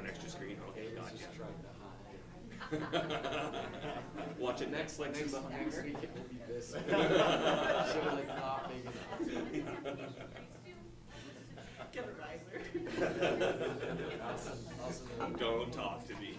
an extra screen. Okay, gotcha. Watch it next, like Next week it will be this. Should have like not big enough. Get a riser. Don't talk to me.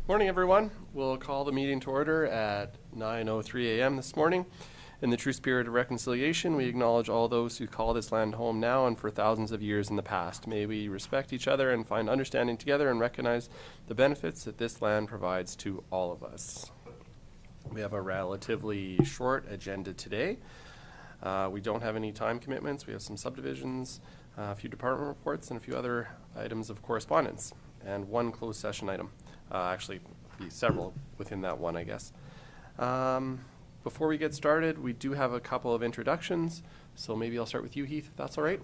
Morning, everyone. We'll call the meeting to order at 9:03 a.m. this morning. In the true spirit of reconciliation, we acknowledge all those who call this land home now and for thousands of years in the past. May we respect each other and find understanding together and recognize the benefits that this land provides to all of us. We have a relatively short agenda today. We don't have any time commitments. We have some subdivisions, a few department reports, and a few other items of correspondence, and one closed session item. Actually, be several within that one, I guess. Before we get started, we do have a couple of introductions, so maybe I'll start with you, Heath, if that's all right.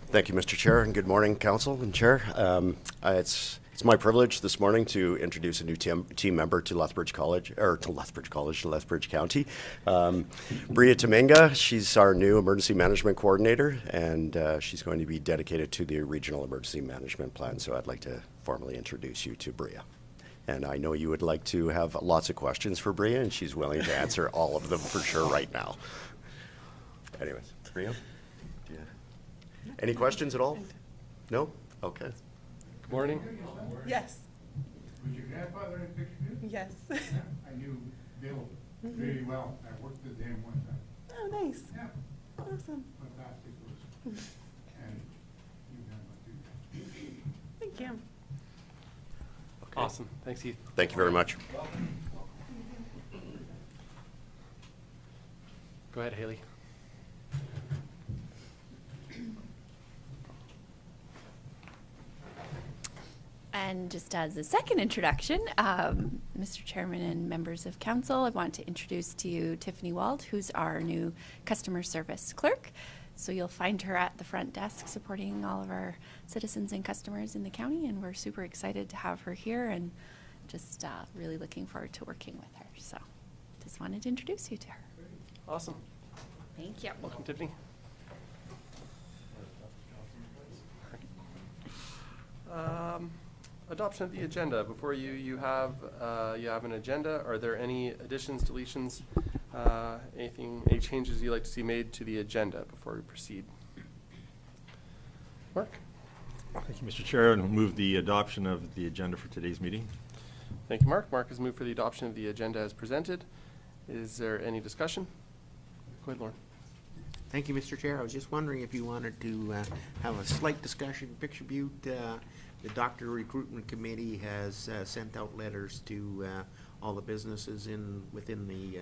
Thank you, Mr. Chair, and good morning, Council and Chair. It's my privilege this morning to introduce a new team member to Lethbridge County. Bria Tominga, she's our new Emergency Management Coordinator, and she's going to be dedicated to the Regional Emergency Management Plan, so I'd like to formally introduce you to Bria. And I know you would like to have lots of questions for Bria, and she's willing to answer all of them for sure right now. Anyways, Bria? Any questions at all? No? Okay. Good morning. Yes. Was your grandfather in picture too? Yes. Yeah, I knew Bill really well. I worked with him one time. Oh, nice. Yeah, Awesome. fantastic person. And you have a good. Thank you. Okay. Awesome. Thanks, Heath. Thank you very much. Go ahead, Haley. And just as a second introduction, Mr. Chairman and members of council, I want to introduce to you Tiffany Wald, who's our new customer service clerk. So you'll find her at the front desk supporting all of our citizens and customers in the county, and we're super excited to have her here and just really looking forward to working with her. So just wanted to introduce you to her. Awesome. Thank you. Welcome, Tiffany. Adoption of the agenda. Before you have an agenda. Are there any additions, deletions, Any changes you'd like to see made to the agenda before we proceed? Mark? Thank you, Mr. Chair, and move the adoption of the agenda for today's meeting. Thank you, Mark. Mark has moved for the adoption of the agenda as presented. Is there any discussion? Go ahead, Lauren. Thank you, Mr. Chair. I was just wondering if you wanted to have a slight discussion. Picture Butte, the Doctor Recruitment Committee has sent out letters to all the businesses within the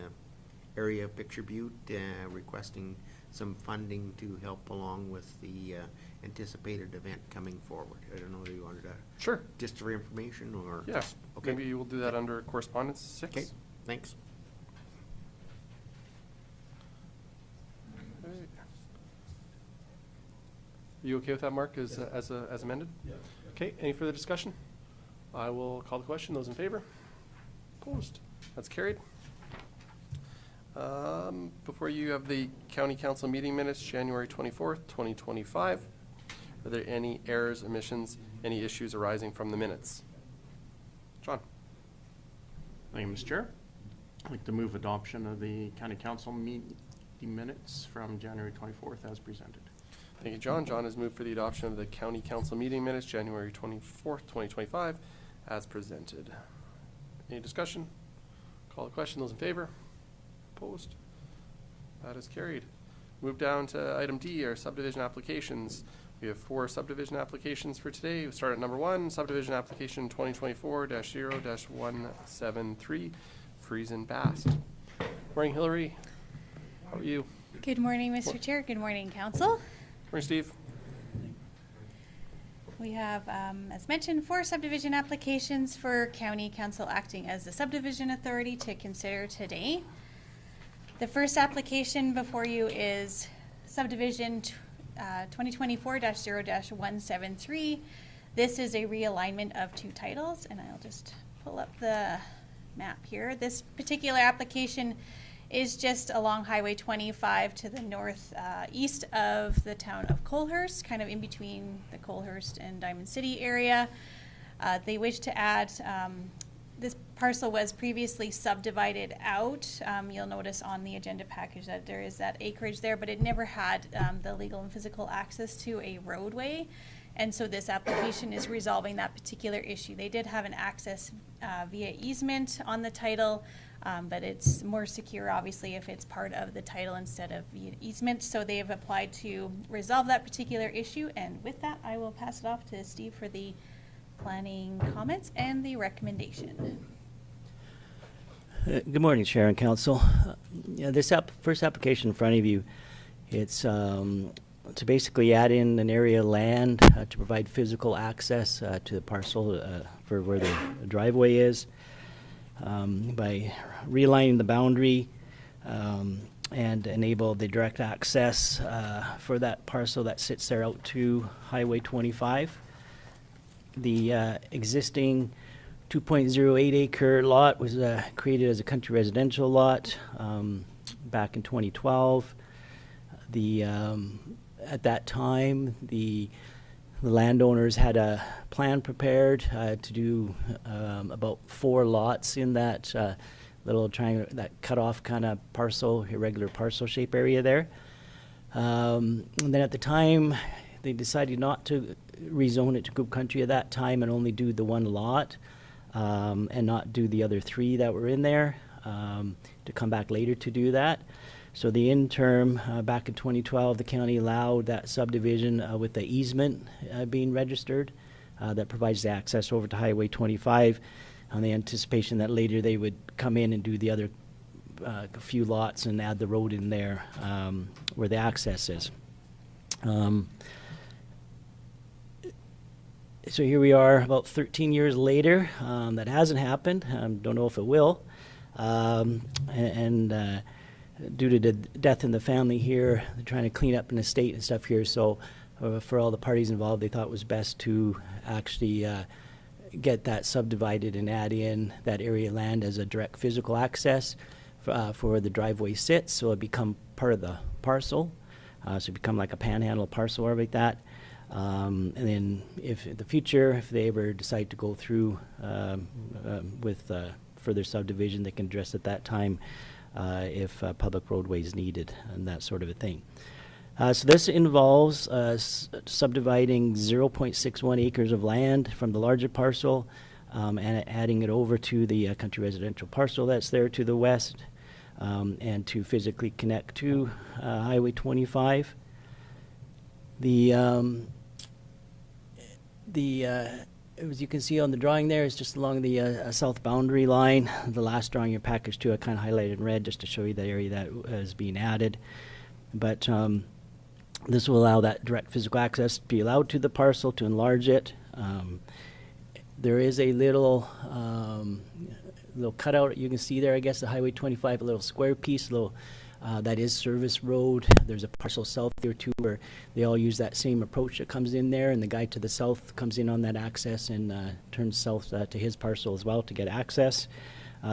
area of Picture Butte, requesting some funding to help along with the anticipated event coming forward. I don't know if you wanted to Sure. just for information or Yeah. just, okay. Maybe we'll do that under correspondence 6. Okay, thanks. Okay. You okay with that, Mark, as amended? Yes. Okay, any further discussion? I will call the question. Those in favor? Opposed? That's carried. Before you have the county council meeting minutes, January 24th, 2025. Are there any errors, omissions, any issues arising from the minutes? John? Thank you, Mr. Chair. I'd like to move adoption of the county council meeting minutes from January 24th as presented. Thank you, John. John has moved for the adoption of the county council meeting minutes, January 24th, 2025, as presented. Any discussion? Call the question. Those in favor? Opposed? That is carried. Move down to item D, our subdivision applications. We have 4 subdivision applications for today. We start at number 1, subdivision application 2024-0-173, Friesen, Bast. Morning, Hillary. How are you? Good morning, Mr. Chair. Good morning, Council. Morning, Steve. We have, as mentioned, 4 subdivision applications for County Council acting as the subdivision authority to consider today. The first application before you is subdivision 2024-0-173. This is a realignment of 2 titles, and I'll just pull up the map here. This particular application is just along Highway 25 to the north east of the town of Coalhurst, kind of in between the Coalhurst and Diamond City area. They wish to add, this parcel was previously subdivided out. You'll notice on the agenda package that there is that acreage there, but it never had the legal and physical access to a roadway. And so this application is resolving that particular issue. They did have an access via easement on the title, but it's more secure, obviously, if it's part of the title instead of via easement. So they have applied to resolve that particular issue. And with that, I will pass it off to Steve for the planning comments and the recommendation. Good morning, Chair and Council. Yeah, this first application in front of you, it's to basically add in an area of land to provide physical access to the parcel for where the driveway is by realigning the boundary and enable the direct access for that parcel that sits there out to Highway 25. The existing 2.08 acre lot was created as a country residential lot back in 2012. At that time, the landowners had a plan prepared to do about 4 lots in that little triangle, that cut-off kind of parcel, irregular parcel shape area there. And then at the time, they decided not to rezone it to group country at that time and only do the 1 lot and not do the other 3 that were in there, to come back later to do that. So the interim, back in 2012, the county allowed that subdivision with the easement being registered that provides the access over to Highway 25 on the anticipation that later they would come in and do the other few lots and add the road in there where the access is. So here we are about 13 years later. That hasn't happened. Don't know if it will. Due to the death in the family here, they're trying to clean up an estate and stuff here. So for all the parties involved, they thought it was best to actually get that subdivided and add in that area of land as a direct physical access for where the driveway sits. So it become part of the parcel. So it become like a panhandle parcel or like that. And then if in the future, if they ever decide to go through with further subdivision, they can address at that time if public roadway is needed and that sort of a thing. So this involves subdividing 0.61 acres of land from the larger parcel and adding it over to the country residential parcel that's there to the west, and to physically connect to Highway 25. As you can see on the drawing there, it's just along the south boundary line. The last drawing in your package too, I kind of highlighted in red just to show you the area that is being added. But this will allow that direct physical access to be allowed to the parcel to enlarge it. There is a little cutout you can see there, I guess, the Highway 25, a little square piece, that is service road. There's a parcel south there too where they all use that same approach that comes in there, and the guy to the south comes in on that access and turns south to his parcel as well to get access.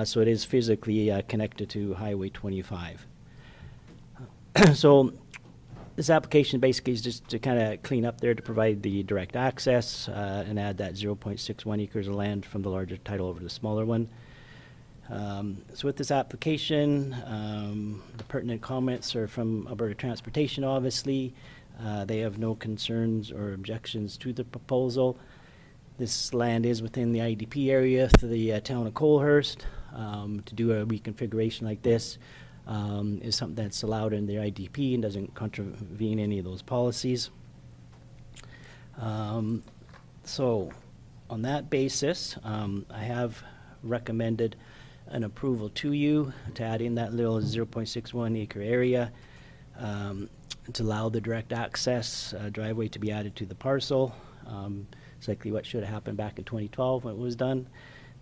So it is physically connected to Highway 25. So this application basically is just to kind of clean up there to provide the direct access and add that 0.61 acres of land from the larger title over to the smaller one. So with this application, the pertinent comments are from Alberta Transportation, obviously. They have no concerns or objections to the proposal. This land is within the IDP area to the town of Coalhurst. To do a reconfiguration like this is something that's allowed in the IDP and doesn't contravene any of those policies. So on that basis, I have recommended an approval to you to add in that little 0.61 acre area to allow the direct access driveway to be added to the parcel. It's likely what should have happened back in 2012 when it was done.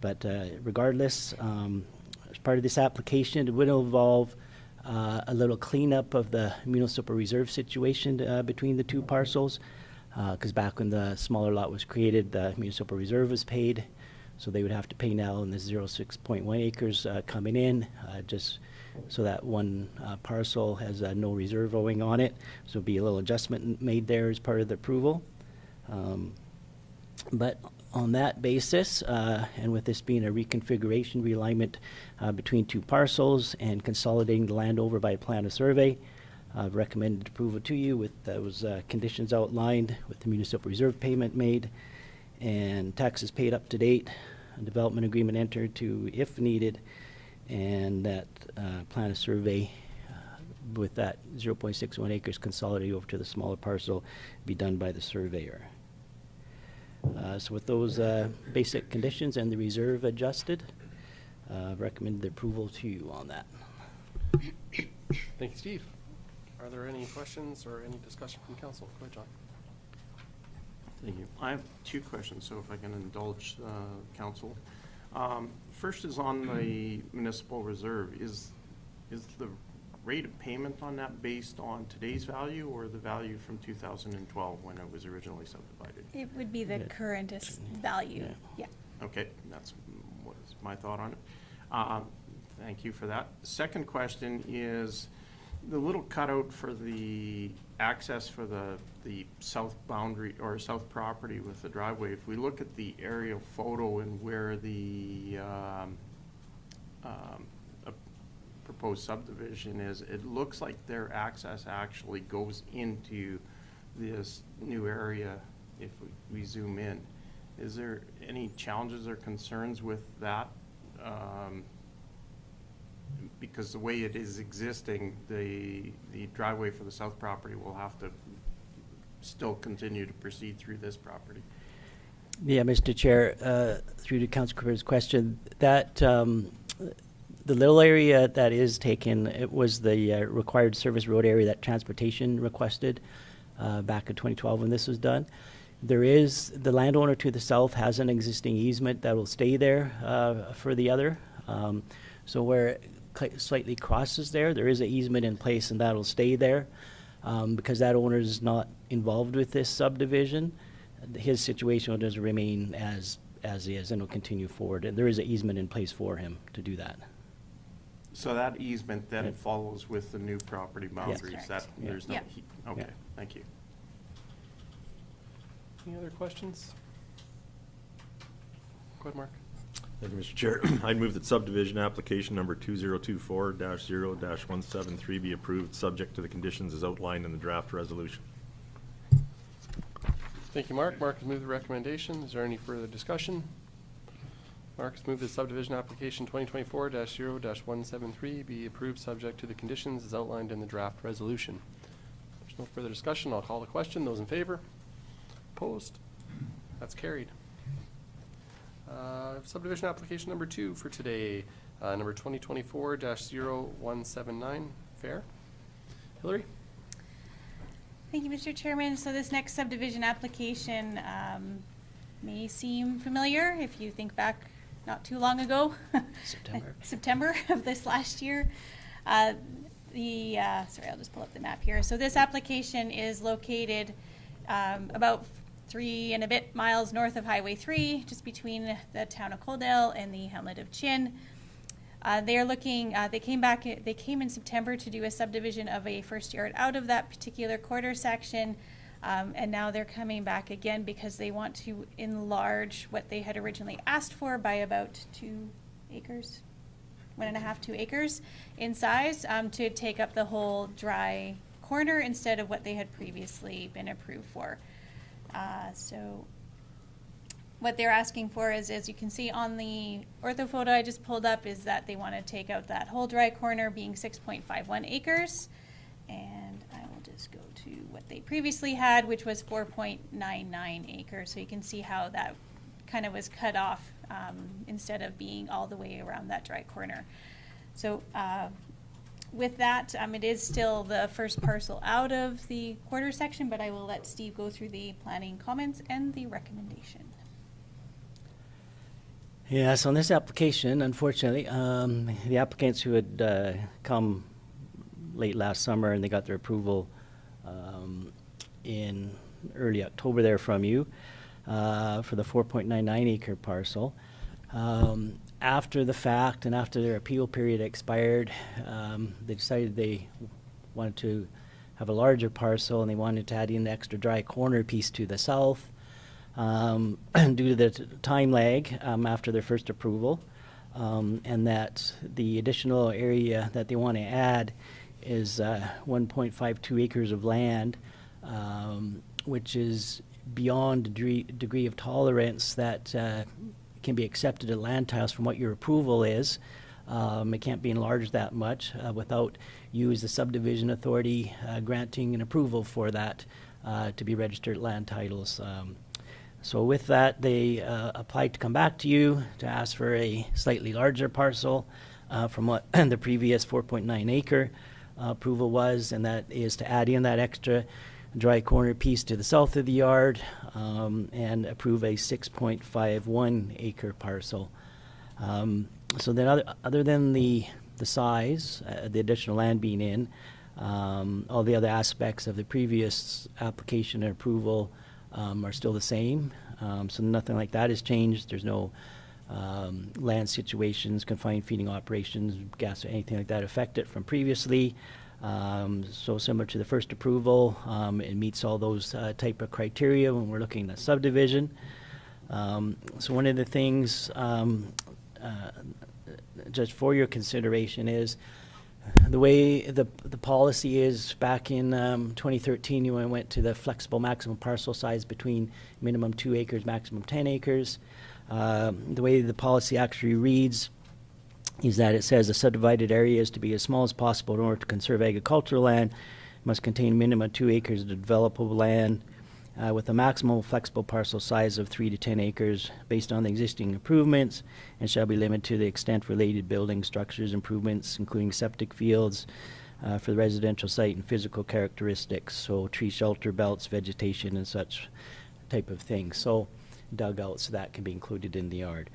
But regardless, as part of this application, it would involve a little cleanup of the municipal reserve situation between the two parcels. Because back when the smaller lot was created, the municipal reserve was paid. So they would have to pay now in the 0.6 acres coming in, just so that one parcel has no reserve owing on it. So there'll be a little adjustment made there as part of the approval. But on that basis, and with this being a reconfiguration, realignment between two parcels and consolidating the land over by a plan of survey, I've recommended approval to you with those conditions outlined, with the municipal reserve payment made and taxes paid up to date, a development agreement entered to if needed, and that plan of survey with that 0.61 acres consolidated over to the smaller parcel be done by the surveyor. So with those basic conditions and the reserve adjusted, recommend the approval to you on that. Thank you, Steve. Are there any questions or any discussion from council? Go ahead, John. Thank you. I have two questions, so if I can indulge council. First is on the municipal reserve. Is the rate of payment on that based on today's value or the value from 2012 when it was originally subdivided? It would be the currentest value, yeah. Okay, that's what is my thought on it. Thank you for that. Second question is the little cutout for the access for the south boundary or south property with the driveway. If we look at the aerial photo and where the proposed subdivision is, it looks like their access actually goes into this new area if we zoom in. Is there any challenges or concerns with that? Because the way it is existing, the driveway for the south property will have to still continue to proceed through this property. Yeah, Mr. Chair, through to Council Cooper's question, that the little area that is taken, it was the required service road area that transportation requested back in 2012 when this was done. There is, the landowner to the south has an existing easement that will stay there for the other. So where it slightly crosses there, there is an easement in place and that'll stay there. Because that owner is not involved with this subdivision, his situation will just remain as is and will continue forward. And there is an easement in place for him to do that. So that easement then follows with the new property boundaries. Correct. That there's no Yep. okay. Yeah. Thank you. Any other questions? Go ahead, Mark. Thank you, Mr. Chair. I'd move that subdivision application number 2024-0-173 be approved, subject to the conditions as outlined in the draft resolution. Thank you, Mark. Mark has moved the recommendation. Is there any further discussion? Mark has moved the subdivision application 2024-0-173 be approved, subject to the conditions as outlined in the draft resolution. If there's no further discussion, I'll call the question. Those in favor? Opposed? That's carried. Subdivision application number 2 for today, number 2024-0179, Fehr. Hillary? Thank you, Mr. Chairman. So this next subdivision application may seem familiar if you think back not too long ago. September of this last year. Sorry, I'll just pull up the map here. So this application is located about 3 and a bit miles north of Highway 3, just between the town of Coaldale and the hamlet of Chin. They are looking, they came in September to do a subdivision of a first yard out of that particular quarter section. And now they're coming back again because they want to enlarge what they had originally asked for by about 2 acres, 1.5, 2 acres in size, to take up the whole dry corner instead of what they had previously been approved for. So what they're asking for is, as you can see on the ortho photo I just pulled up, is that they want to take out that whole dry corner being 6.51 acres. And I will just go to what they previously had, which was 4.99 acres. So you can see how that kind of was cut off instead of being all the way around that dry corner. So with that, it is still the first parcel out of the quarter section, but I will let Steve go through the planning comments and the recommendation. Yeah, so on this application, unfortunately, the applicants who had come late last summer and they got their approval in early October there from you for the 4.99 acre parcel. After the fact and after their appeal period expired, they decided they wanted to have a larger parcel and they wanted to add in the extra dry corner piece to the south. Due to the time lag after their first approval, and that the additional area that they want to add is 1.52 acres of land, which is beyond degree of tolerance that can be accepted at land titles from what your approval is. It can't be enlarged that much without you as the subdivision authority granting an approval for that to be registered at land titles. So with that, they applied to come back to you to ask for a slightly larger parcel from what the previous 4.9 acre approval was, and that is to add in that extra dry corner piece to the south of the yard and approve a 6.51 acre parcel. So then other than the size, the additional land being in, all the other aspects of the previous application and approval are still the same. So nothing like that has changed. There's no land situations, confined feeding operations, gas, or anything like that affected from previously. So similar to the first approval, it meets all those type of criteria when we're looking at subdivision. So one of the things just for your consideration is the way the policy is back in 2013, you went to the flexible maximum parcel size between minimum 2 acres, maximum 10 acres. The way the policy actually reads is that it says a subdivided area is to be as small as possible in order to conserve agricultural land. It must contain minimum 2 acres of developable land with a maximum flexible parcel size of 3 to 10 acres based on the existing improvements, and shall be limited to the extent related building structures improvements, including septic fields for the residential site and physical characteristics, so tree shelter belts, vegetation, and such type of things. So dugouts, that can be included in the yard.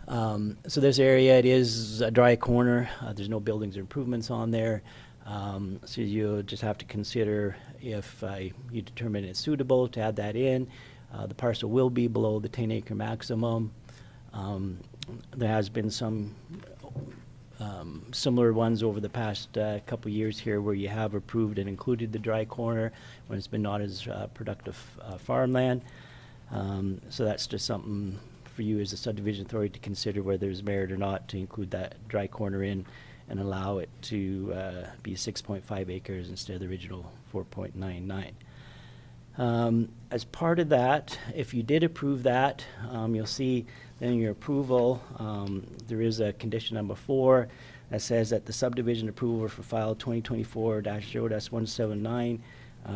So this area, it is a dry corner. There's no buildings or improvements on there. So you just have to consider if you determine it's suitable to add that in. The parcel will be below the 10 acre maximum. There has been some similar ones over the past couple years here where you have approved and included the dry corner when it's been not as productive farmland. So that's just something for you as a subdivision authority to consider whether there's merit or not to include that dry corner in and allow it to be 6.5 acres instead of the original 4.99. As part of that, if you did approve that, you'll see then in your approval, there is a condition number 4 that says that the subdivision approval for file 2024-0-179,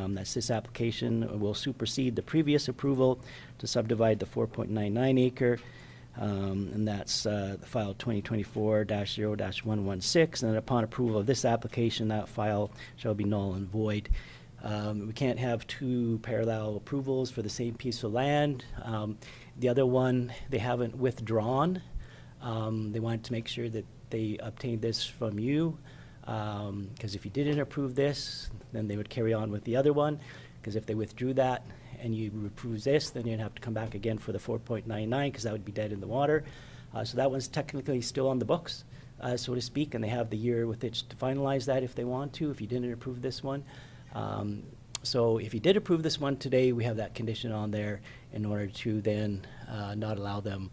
that's this application, will supersede the previous approval to subdivide the 4.99 acre, and that's the file 2024-0-116, and upon approval of this application, that file shall be null and void. We can't have two parallel approvals for the same piece of land. The other one, they haven't withdrawn. They wanted to make sure that they obtained this from you, because if you didn't approve this, then they would carry on with the other one, because if they withdrew that and you approve this, then you'd have to come back again for the 4.99, because that would be dead in the water. So that one's technically still on the books, so to speak, and they have the year with which to finalize that if they want to, if you didn't approve this one. So if you did approve this one today, we have that condition on there in order to then not allow them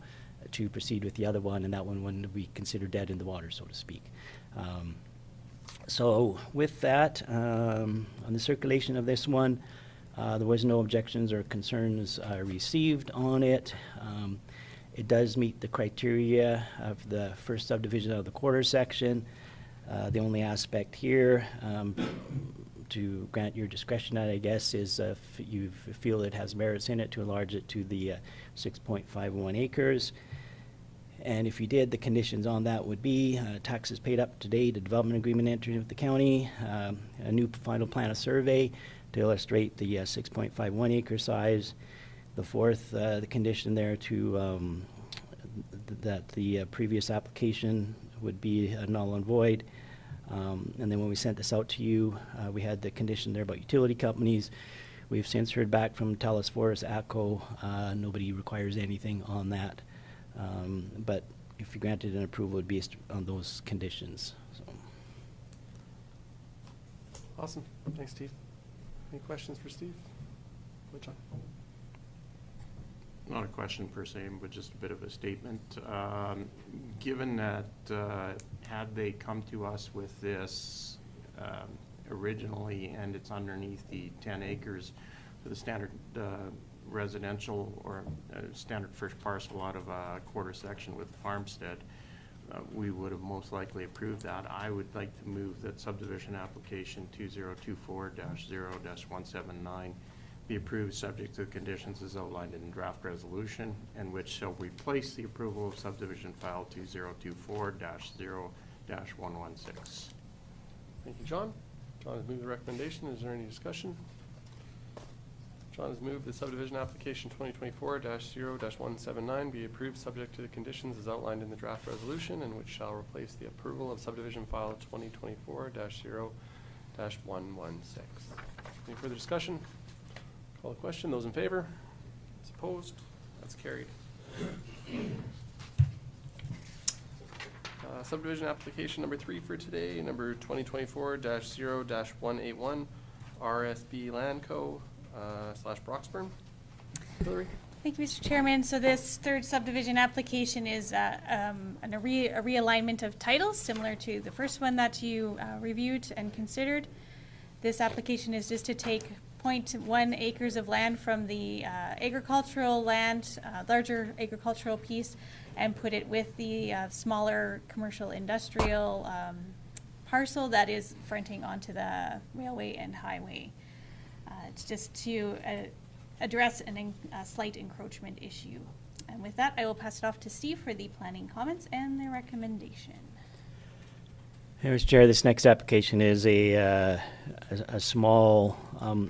to proceed with the other one, and that one wouldn't be considered dead in the water, so to speak. So with that, on the circulation of this one, there was no objections or concerns received on it. It does meet the criteria of the first subdivision of the quarter section. The only aspect here to grant your discretion at, I guess, is if you feel it has merits in it to enlarge it to the 6.51 acres. And if you did, the conditions on that would be taxes paid up to date, a development agreement entered with the county, a new final plan of survey to illustrate the 6.51 acre size. The fourth, the condition there to that the previous application would be null and void. And then when we sent this out to you, we had the condition there about utility companies. We've since heard back from Telus Forest, ATCO. Nobody requires anything on that. But if you granted an approval, it would be on those conditions. So. Awesome. Thanks, Steve. Any questions for Steve? John? Not a question per se, but just a bit of a statement. Given that had they come to us with this originally and it's underneath the 10 acres for the standard residential or standard first parcel out of a quarter section with farmstead, we would have most likely approved that. I would like to move that subdivision application 2024-0-179 be approved subject to the conditions as outlined in the draft resolution, and which shall replace the approval of subdivision file 2024-0-116. Thank you, John. John has moved the recommendation. Is there any discussion? John has moved the subdivision application 2024-0-179 be approved subject to the conditions as outlined in the draft resolution, and which shall replace the approval of subdivision file 2024-0-116. Any further discussion? Call the question. Those in favor? Those opposed? That's carried. Subdivision application number 3 for today, number 2024-0-181, RSB Landco / Broxburn. Hillary? Thank you, Mr. Chairman. So this third subdivision application is a realignment of titles similar to the first one that you reviewed and considered. This application is just to take 0.1 acres of land from the agricultural land, larger agricultural piece, and put it with the smaller commercial industrial parcel that is fronting onto the railway and highway. It's just to address a slight encroachment issue. And with that, I will pass it off to Steve for the planning comments and the recommendation. Hey, Mr. Chair, this next application is a small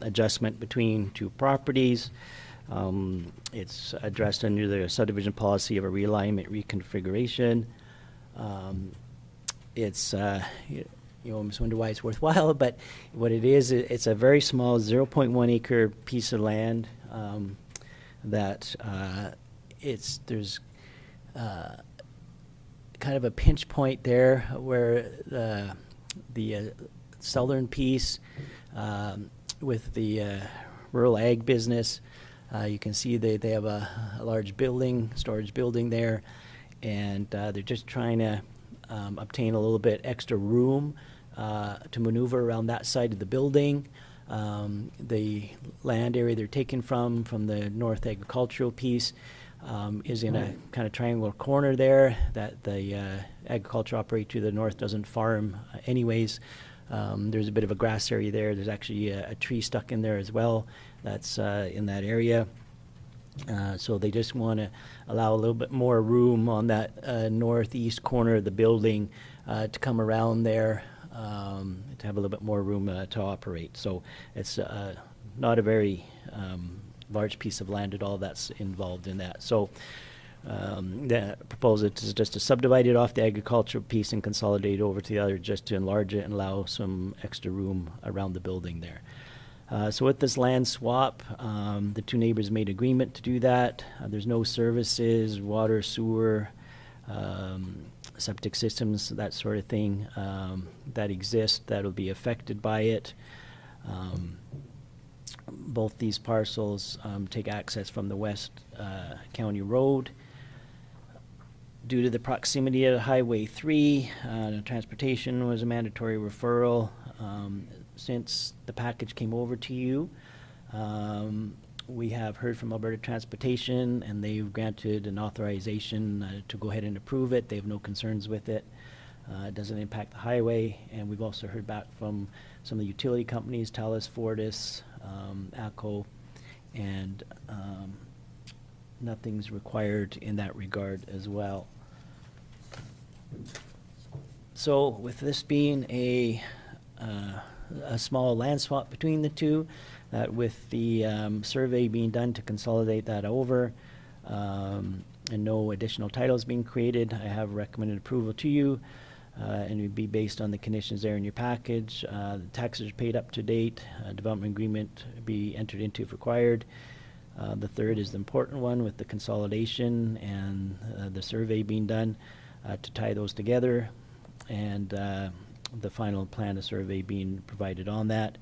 adjustment between two properties. It's addressed under the subdivision policy of a realignment reconfiguration. It's, you almost wonder why it's worthwhile, but what it is, it's a very small 0.1 acre piece of land that there's kind of a pinch point there where the southern piece with the rural ag business You can see they have a large building, storage building there, and they're just trying to obtain a little bit extra room to maneuver around that side of the building. The land area they're taken from the north agricultural piece, is in a kind of triangular corner there that the agriculture operator to the north doesn't farm anyways. There's a bit of a grass area there. There's actually a tree stuck in there as well that's in that area. So they just want to allow a little bit more room on that northeast corner of the building to come around there, to have a little bit more room to operate. So it's not a very large piece of land at all that's involved in that. So the proposal is just to subdivide it off the agricultural piece and consolidate it over to the other, just to enlarge it and allow some extra room around the building there. So with this land swap, the two neighbors made agreement to do that. There's no services, water, sewer, septic systems, that sort of thing, that exist that will be affected by it. Both these parcels take access from the West County Road. Due to the proximity of Highway 3, transportation was a mandatory referral. Since the package came over to you, we have heard from Alberta Transportation, and they've granted an authorization to go ahead and approve it. They have no concerns with it. It doesn't impact the highway, and we've also heard back from some of the utility companies, Talus, Fortis, ACO, and nothing's required in that regard as well. So with this being a small land swap between the two, with the survey being done to consolidate that over, and no additional titles being created, I have recommended approval to you, and it would be based on the conditions there in your package. The taxes are paid up to date, development agreement be entered into if required. The third is the important one with the consolidation and the survey being done to tie those together, and the final plan of survey being provided on that.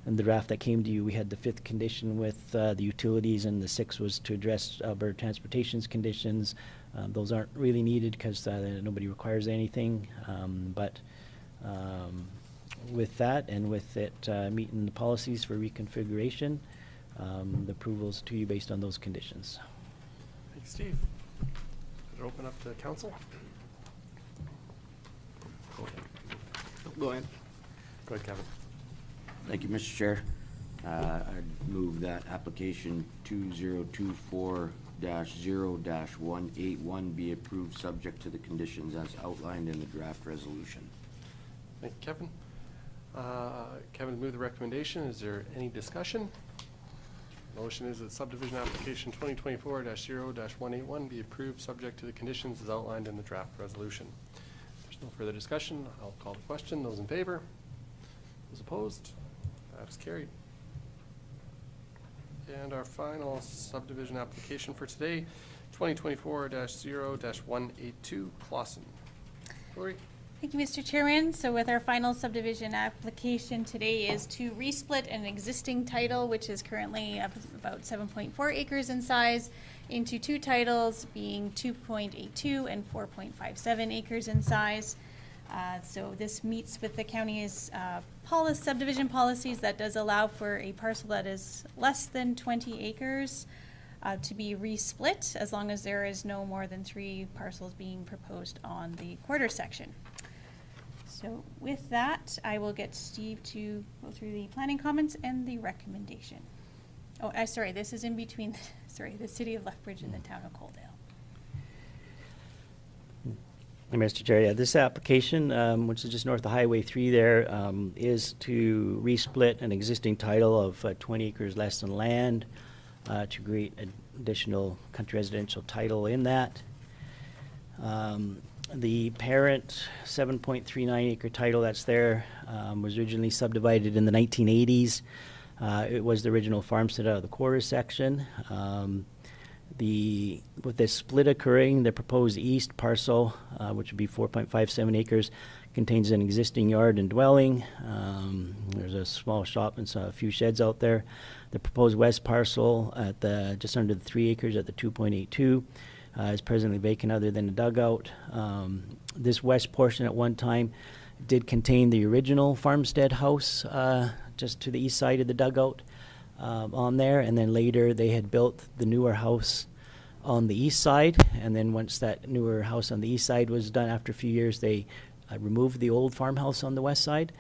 And the draft that came to you, we had the fifth condition with the utilities, and the sixth was to address Alberta Transportation's conditions. Those aren't really needed because nobody requires anything, but with that and with it meeting the policies for reconfiguration, the approval's to you based on those conditions. Thanks, Steve. Could open up to council? Go ahead. Go ahead. Go ahead, Kevin. Thank you, Mr. Chair. I'd move that application 2024-0-181 be approved subject to the conditions as outlined in the draft resolution. Thank you, Kevin. Kevin moved the recommendation. Is there any discussion? Motion is that subdivision application 2024-0-181 be approved subject to the conditions as outlined in the draft resolution. If there's no further discussion, I'll call the question. Those in favor? Those opposed? That is carried. And our final subdivision application for today, 2024-0-182 Klassen. Lori? Thank you, Mr. Chairman. So with our final subdivision application today is to resplit an existing title, which is currently about 7.4 acres in size, into two titles being 2.82 and 4.57 acres in size. So this meets with the county's subdivision policies that does allow for a parcel that is less than 20 acres to be resplit, as long as there is no more than 3 parcels being proposed on the quarter section. So with that, I will get Steve to go through the planning comments and the recommendation. Oh, sorry, this is in between, the city of Lethbridge and the town of Coaldale. Mr. Chair, yeah, this application, which is just north of Highway 3 there, is to resplit an existing title of 20 acres less than land to create an additional country residential title in that. The parent 7.39 acre title that's there was originally subdivided in the 1980s. It was the original farmstead out of the Coalhurst section. With this split occurring, the proposed east parcel, which would be 4.57 acres, Contains an existing yard and dwelling. There's a small shop and a few sheds out there. The proposed west parcel at the just under the 3 acres at the 2.82 is presently vacant other than a dugout. This west portion at one time did contain the original farmstead house just to the east side of the dugout on there, and then later they had built the newer house on the east side, and then once that newer house on the east side was done after a few years, they removed the old farmhouse on the west side.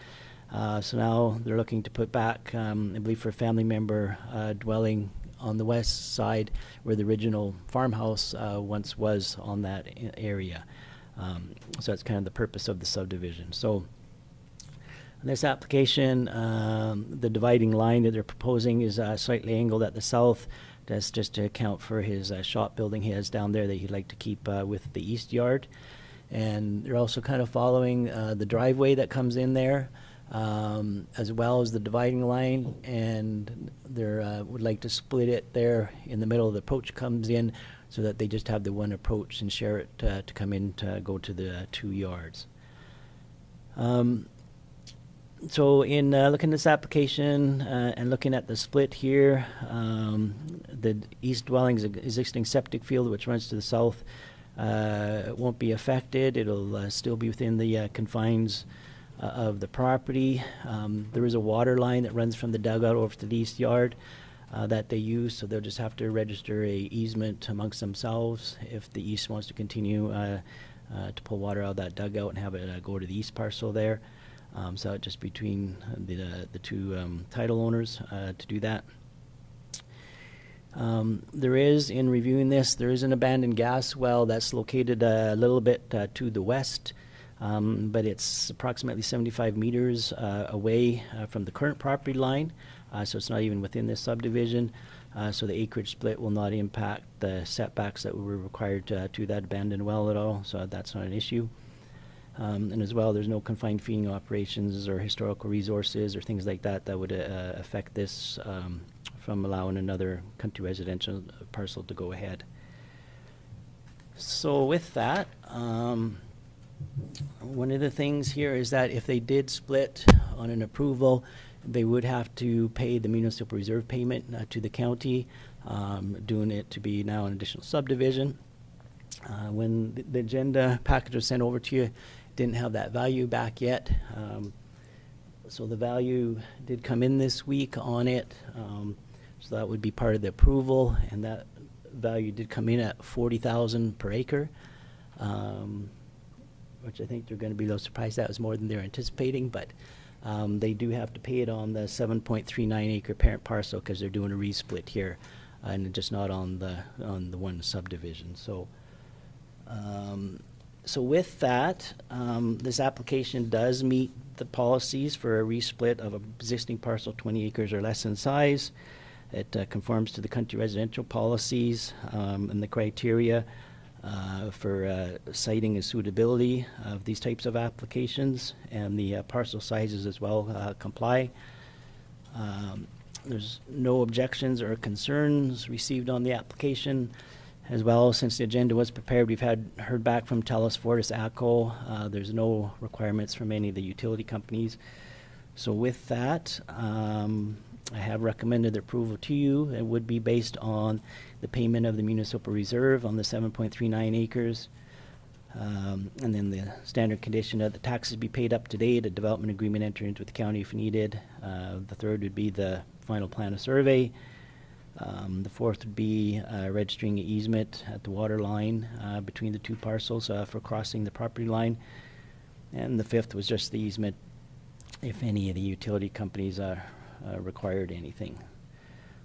So now they're looking to put back, I believe for a family member, dwelling on the west side where the original farmhouse once was on that area. So that's kind of the purpose of the subdivision. So in this application, the dividing line that they're proposing is slightly angled at the south. That's just to account for his shop building he has down there that he'd like to keep with the east yard. And they're also kind of following the driveway that comes in there, as well as the dividing line, and they would like to split it there in the middle of the approach comes in so that they just have the one approach and share it to come in to go to the 2 yards. So in looking at this application and looking at the split here, the east dwelling's existing septic field, which runs to the south, won't be affected. It'll still be within the confines of the property. There is a water line that runs from the dugout over to the east yard that they use, so they'll just have to register a easement amongst themselves if the east wants to continue to pull water out of that dugout and have it go to the east parcel there. So just between the two title owners to do that. There is, in reviewing this, there is an abandoned gas well that's located a little bit to the west, but it's approximately 75 meters away from the current property line, so it's not even within this subdivision. So the acreage split will not impact the setbacks that were required to that abandoned well at all, so that's not an issue. And as well, there's no confined feeding operations or historical resources or things like that that would affect this from allowing another country residential parcel to go ahead. So with that, one of the things here is that if they did split on an approval, they would have to pay the municipal reserve payment to the county, doing it to be now an additional subdivision. When the agenda package was sent over to you, didn't have that value back yet. So the value did come in this week on it. So that would be part of the approval, and that value did come in at $40,000 per acre, which I think they're going to be a little surprised that was more than they're anticipating, but they do have to pay it on the 7.39 acre parent parcel because they're doing a resplit here, and just not on the one subdivision. So. So with that, this application does meet the policies for a resplit of an existing parcel 20 acres or less in size. It conforms to the country residential policies and the criteria for siting and suitability of these types of applications, and the parcel sizes as well comply. There's no objections or concerns received on the application. As well, since the agenda was prepared, we've heard back from TELUS, Fortis, ACO. There's no requirements from any of the utility companies. So with that, I have recommended the approval to you. It would be based on the payment of the municipal reserve on the 7.39 acres. And then the standard condition that the taxes be paid up to date, a development agreement entered into with the county if needed. The third would be the final plan of survey. The fourth would be registering an easement at the water line between the two parcels for crossing the property line. And the fifth was just the easement if any of the utility companies required anything.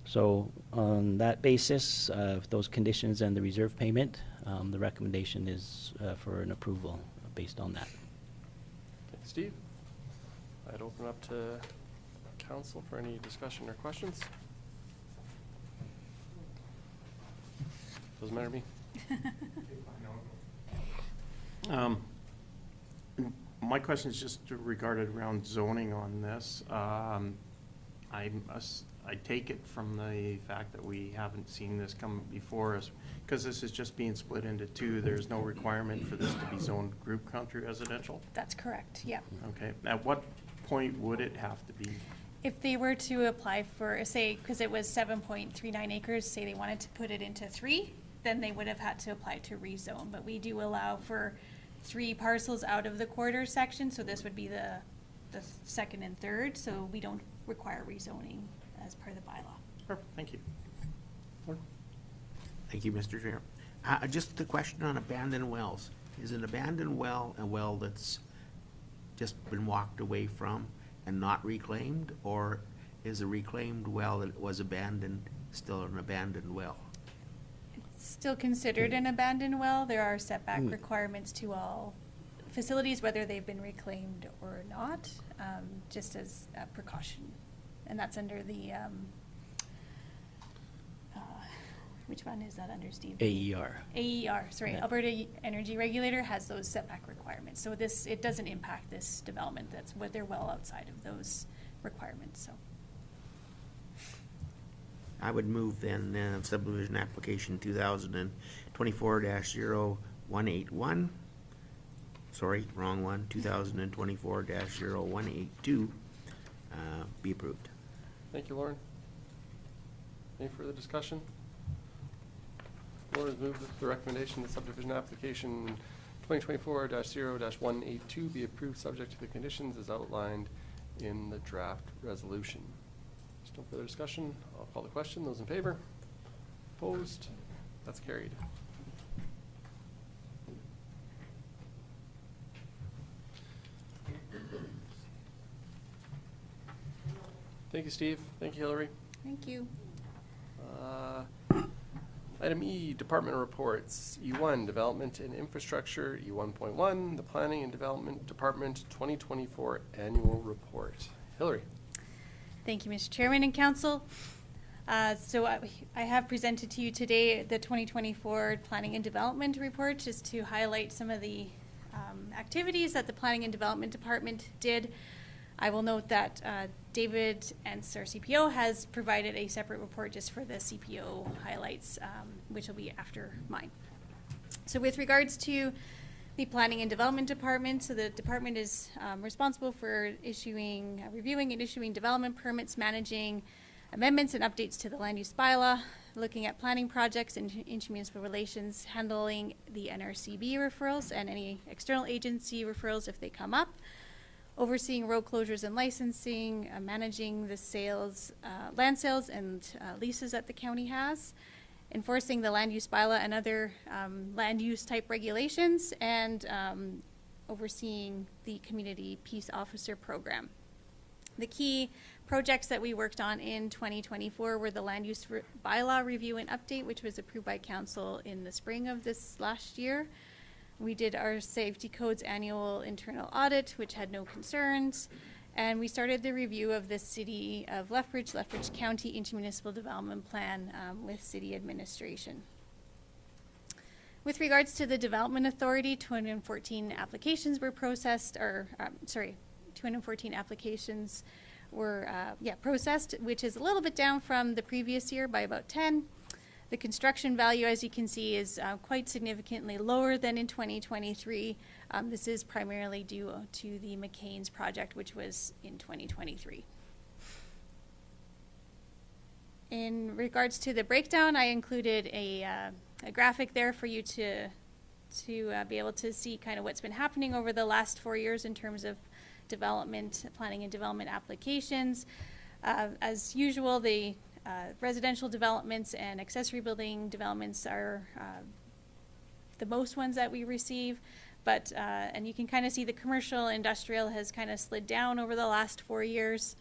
So on that basis, those conditions and the reserve payment, the recommendation is for an approval based on that. Thanks, Steve. I'd open up to council for any discussion or questions. Doesn't matter to me. My question is just regarded around zoning on this. I I take it from the fact that we haven't seen this come before us, because this is just being split into two, there's no requirement for this to be zoned group country residential? That's correct, yeah. Okay, at what point would it have to be? If they were to apply for, say, because it was 7.39 acres, say they wanted to put it into 3, then they would have had to apply to rezone. But we do allow for 3 parcels out of the quarter section, so this would be the second and third, so we don't require rezoning as per the bylaw. Perfect, thank you. Thank you, Mr. Chair. Just the question on abandoned wells. Is an abandoned well a well that's just been walked away from and not reclaimed, or is a reclaimed well that was abandoned still an abandoned well? It's still considered an abandoned well. There are setback requirements to all facilities, whether they've been reclaimed or not, just as a precaution. And that's under the, which one is that under, Steve? AER. AER, sorry, Yeah. Alberta Energy Regulator has those setback requirements. So this, it doesn't impact this development. That's what they're well outside of those requirements, so. I would move then subdivision application 2024-0181. Sorry, wrong one. 2024-0182 be approved. Thank you, Lauren. Any further discussion? Lauren has moved the recommendation that subdivision application 2024-0-182 be approved subject to the conditions as outlined in the draft resolution. There's no further discussion. I'll call the question. Those in favor? Opposed? That's carried. Thank you, Steve. Thank you, Hillary. Thank you. Item E, department reports. E1, Development and Infrastructure. E1.1, the Planning and Development Department 2024 Annual Report. Hillary. Thank you, Mr. Chairman and Council. So I have presented to you today the 2024 Planning and Development Report, just to highlight some of the activities that the Planning and Development Department did. I will note that David and our CPO has provided a separate report just for the CPO highlights, which will be after mine. So with regards to the Planning and Development Department, so the department is responsible for issuing, reviewing and issuing development permits, managing amendments and updates to the land use bylaw, looking at planning projects and intermunicipal relations, handling the NRCB referrals and any external agency referrals if they come up, overseeing road closures and licensing, managing the sales, land sales and leases that the county has, enforcing the land use bylaw and other land use type regulations, and overseeing the community peace officer program. The key projects that we worked on in 2024 were the land use bylaw review and update, which was approved by council in the spring of this last year. We did our safety codes annual internal audit, which had no concerns. And we started the review of the City of Lethbridge County Intermunicipal Development Plan with city administration. With regards to the Development Authority, 214 applications were processed, 214 applications were processed, which is a little bit down from the previous year by about 10. The construction value, as you can see, is quite significantly lower than in 2023. This is primarily due to the McCain's project, which was in 2023. In regards to the breakdown, I included a graphic there for you to be able to see kind of what's been happening over the last 4 years in terms of development, planning and development applications. As usual, the residential developments and accessory building developments are the most ones that we receive, but and you can kind of see the commercial industrial has kind of slid down over the last 4 years,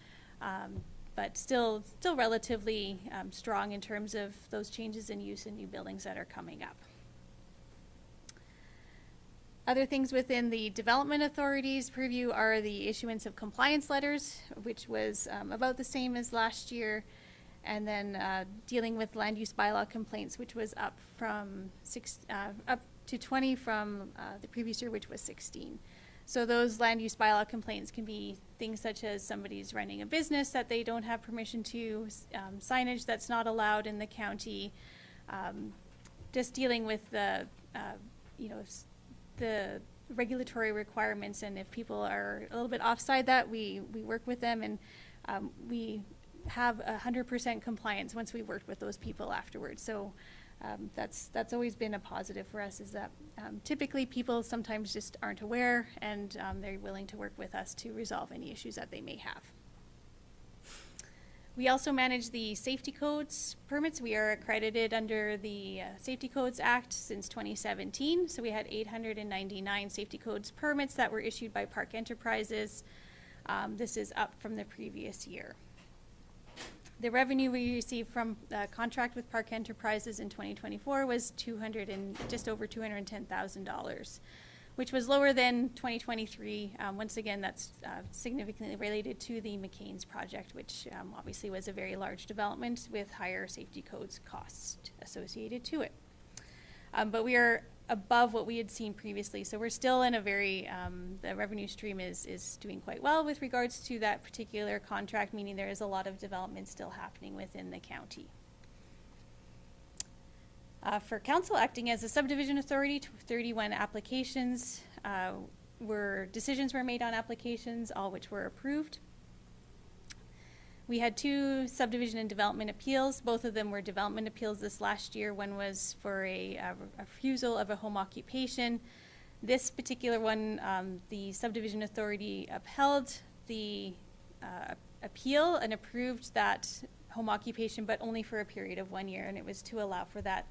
but still relatively strong in terms of those changes in use and new buildings that are coming up. Other things within the Development Authority's purview are the issuance of compliance letters, which was about the same as last year. And then dealing with land use bylaw complaints, which was up from up to 20 from the previous year, which was 16. So those land use bylaw complaints can be things such as somebody's running a business that they don't have permission to, signage that's not allowed in the county, just dealing with the, the regulatory requirements, and if people are a little bit offside that, we work with them, and we have 100% compliance once we worked with those people afterwards. So that's always been a positive for us, is that typically people sometimes just aren't aware, and they're willing to work with us to resolve any issues that they may have. We also manage the safety codes permits. We are accredited under the Safety Codes Act since 2017. So we had 899 safety codes permits that were issued by Park Enterprises. This is up from the previous year. The revenue we received from the contract with Park Enterprises in 2024 was just over $210,000, which was lower than 2023. Once again, that's significantly related to the McCain's project, which obviously was a very large development with higher safety codes costs associated to it. But we are above what we had seen previously, so we're still in a very, the revenue stream is doing quite well with regards to that particular contract, meaning there is a lot of development still happening within the county. For council, acting as a subdivision authority, 31 applications decisions were made on applications, all which were approved. We had 2 subdivision and development appeals. Both of them were development appeals this last year. One was for a refusal of a home occupation. This particular one, the subdivision authority upheld the appeal and approved that home occupation, but only for a period of 1 year, and it was to allow for that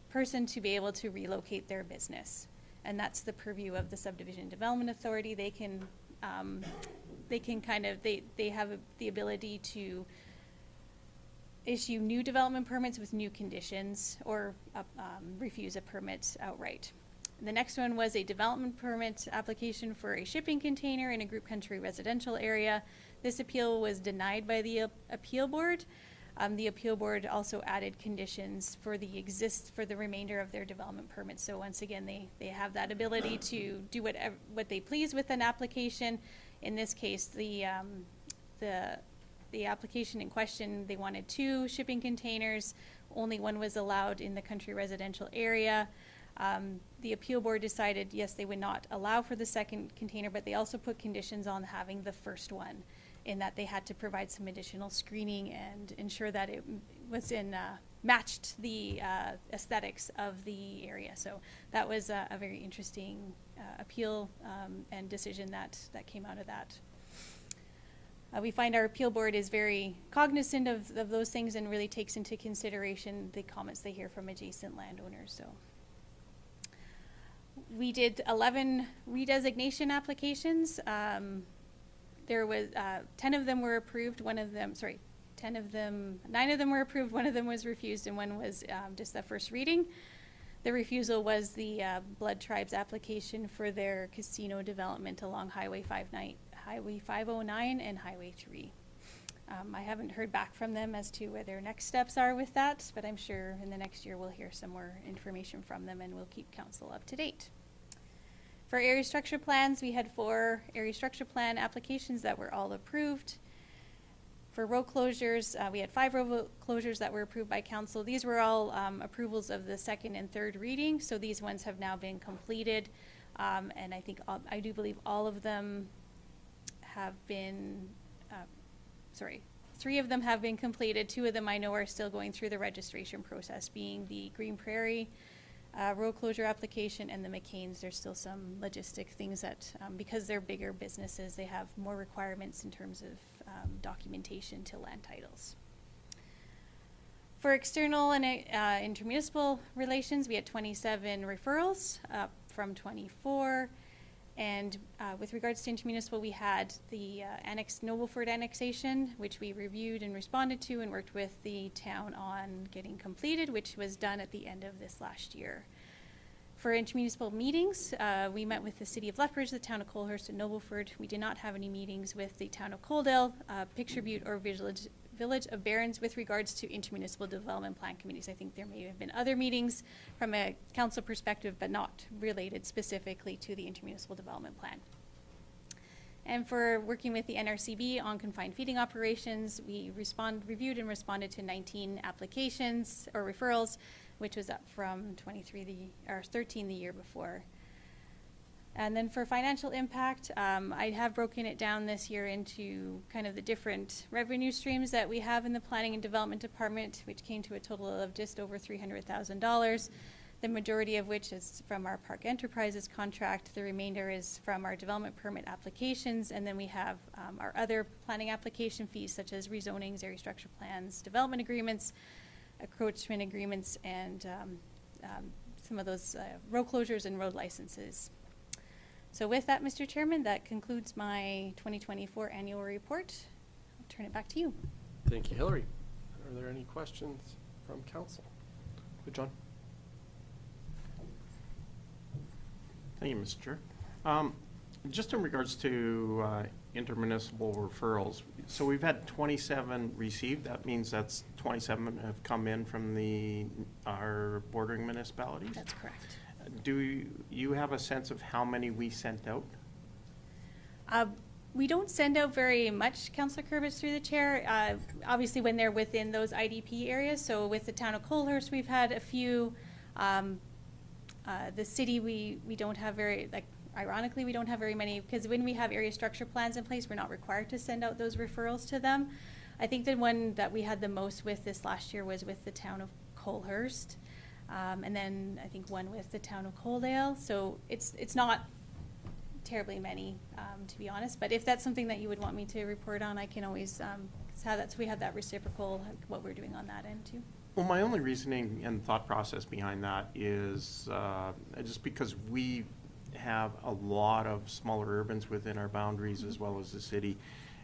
person to be able to relocate their business. And that's the purview of the subdivision development authority. They can they have the ability to issue new development permits with new conditions, or refuse a permit outright. The next one was a development permit application for a shipping container in a group country residential area. This appeal was denied by the appeal board. The appeal board also added conditions for the remainder of their development permits. So once again, they have that ability to do what they please with an application. In this case, the application in question, they wanted 2 shipping containers. Only one was allowed in the country residential area. The appeal board decided, yes, they would not allow for the second container, but they also put conditions on having the first one, in that they had to provide some additional screening and ensure that it was matched the aesthetics of the area. So that was a very interesting appeal and decision that came out of that. We find our appeal board is very cognizant of those things and really takes into consideration the comments they hear from adjacent landowners. So we did 11 redesignation applications. There was 10 of them were approved. 9 of them were approved. 1 of them was refused, and 1 was just the first reading. The refusal was the Blood Tribes application for their casino development along Highway 509 and Highway 3. I haven't heard back from them as to where their next steps are with that, but I'm sure in the next year we'll hear some more information from them, and we'll keep council up to date. For area structure plans, we had 4 area structure plan applications that were all approved. For road closures, we had 5 road closures that were approved by council. These were all approvals of the second and third reading, so these ones have now been completed. And I think I do believe all of them have been, 3 of them have been completed. 2 of them I know are still going through the registration process, being the Green Prairie road closure application and the McCain's. There's still some logistic things that, because they're bigger businesses, they have more requirements in terms of documentation to land titles. For external and intermunicipal relations, we had 27 referrals, up from 24. And with regards to intermunicipal, we had the Nobleford annexation, which we reviewed and responded to and worked with the town on getting completed, which was done at the end of this last year. For intermunicipal meetings, we met with the City of Lethbridge, the town of Coalhurst, and Nobleford. We did not have any meetings with the town of Coaldale, Picture Butte, or Village of Barons with regards to intermunicipal development plan committees. I think there may have been other meetings from a council perspective, but not related specifically to the intermunicipal development plan. And for working with the NRCB on confined feeding operations, we reviewed and responded to 19 applications or referrals, which was up from 13 the year before. And then for financial impact, I have broken it down this year into kind of the different revenue streams that we have in the Planning and Development Department, which came to a total of just over $300,000, the majority of which is from our Park Enterprises contract. The remainder is from our development permit applications, and then we have our other planning application fees such as rezonings, area structure plans, development agreements, encroachment agreements, and some of those road closures and road licenses. So with that, Mr. Chairman, that concludes my 2024 annual report. I'll turn it back to you. Thank you, Hillary. Are there any questions from council? Good, John. Thank you, Mr. Chair. Just in regards to intermunicipal referrals, so we've had 27 received. That means that's 27 have come in from our bordering municipalities? That's correct. Do you have a sense of how many we sent out? We don't send out very much, Councillor Kurbis, through the chair. Obviously, when they're within those IDP areas. So with the town of Coalhurst, we've had a few. The city, we don't have very, like, ironically, we don't have very many, because when we have area structure plans in place, we're not required to send out those referrals to them. I think the one that we had the most with this last year was with the town of Coalhurst. And then I think one with the town of Coaldale. So it's not terribly many, to be honest. But if that's something that you would want me to report on, I can always have that. So we have that reciprocal, what we're doing on that end too. Well, my only reasoning and thought process behind that is just because we have a lot of smaller urbans within our boundaries as well as the city.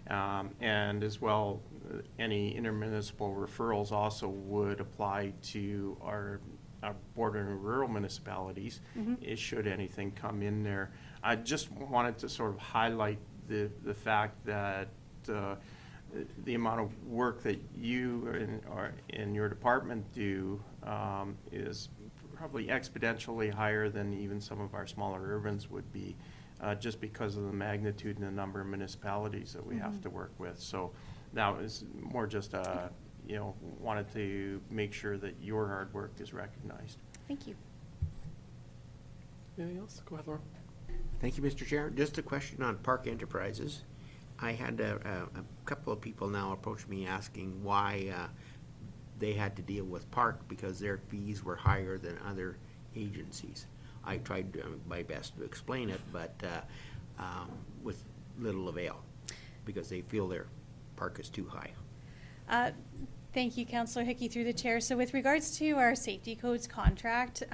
And as well, any intermunicipal referrals also would apply to our bordering rural municipalities, should anything come in there. I just wanted to sort of highlight the fact that the amount of work that you in your department do is probably exponentially higher than even some of our smaller urbans would be, just because of the magnitude and the number of municipalities that we have to work with. So that was more just wanted to make sure that your hard work is recognized. Thank you. Anything else? Go ahead, Laura. Thank you, Mr. Chair. Just a question on Park Enterprises. I had a couple of people now approach me asking why they had to deal with Park because their fees were higher than other agencies. I tried my best to explain it, but with little avail because they feel their Park is too high. Thank you, Councillor Hickey, through the chair. So with regards to our safety codes contract,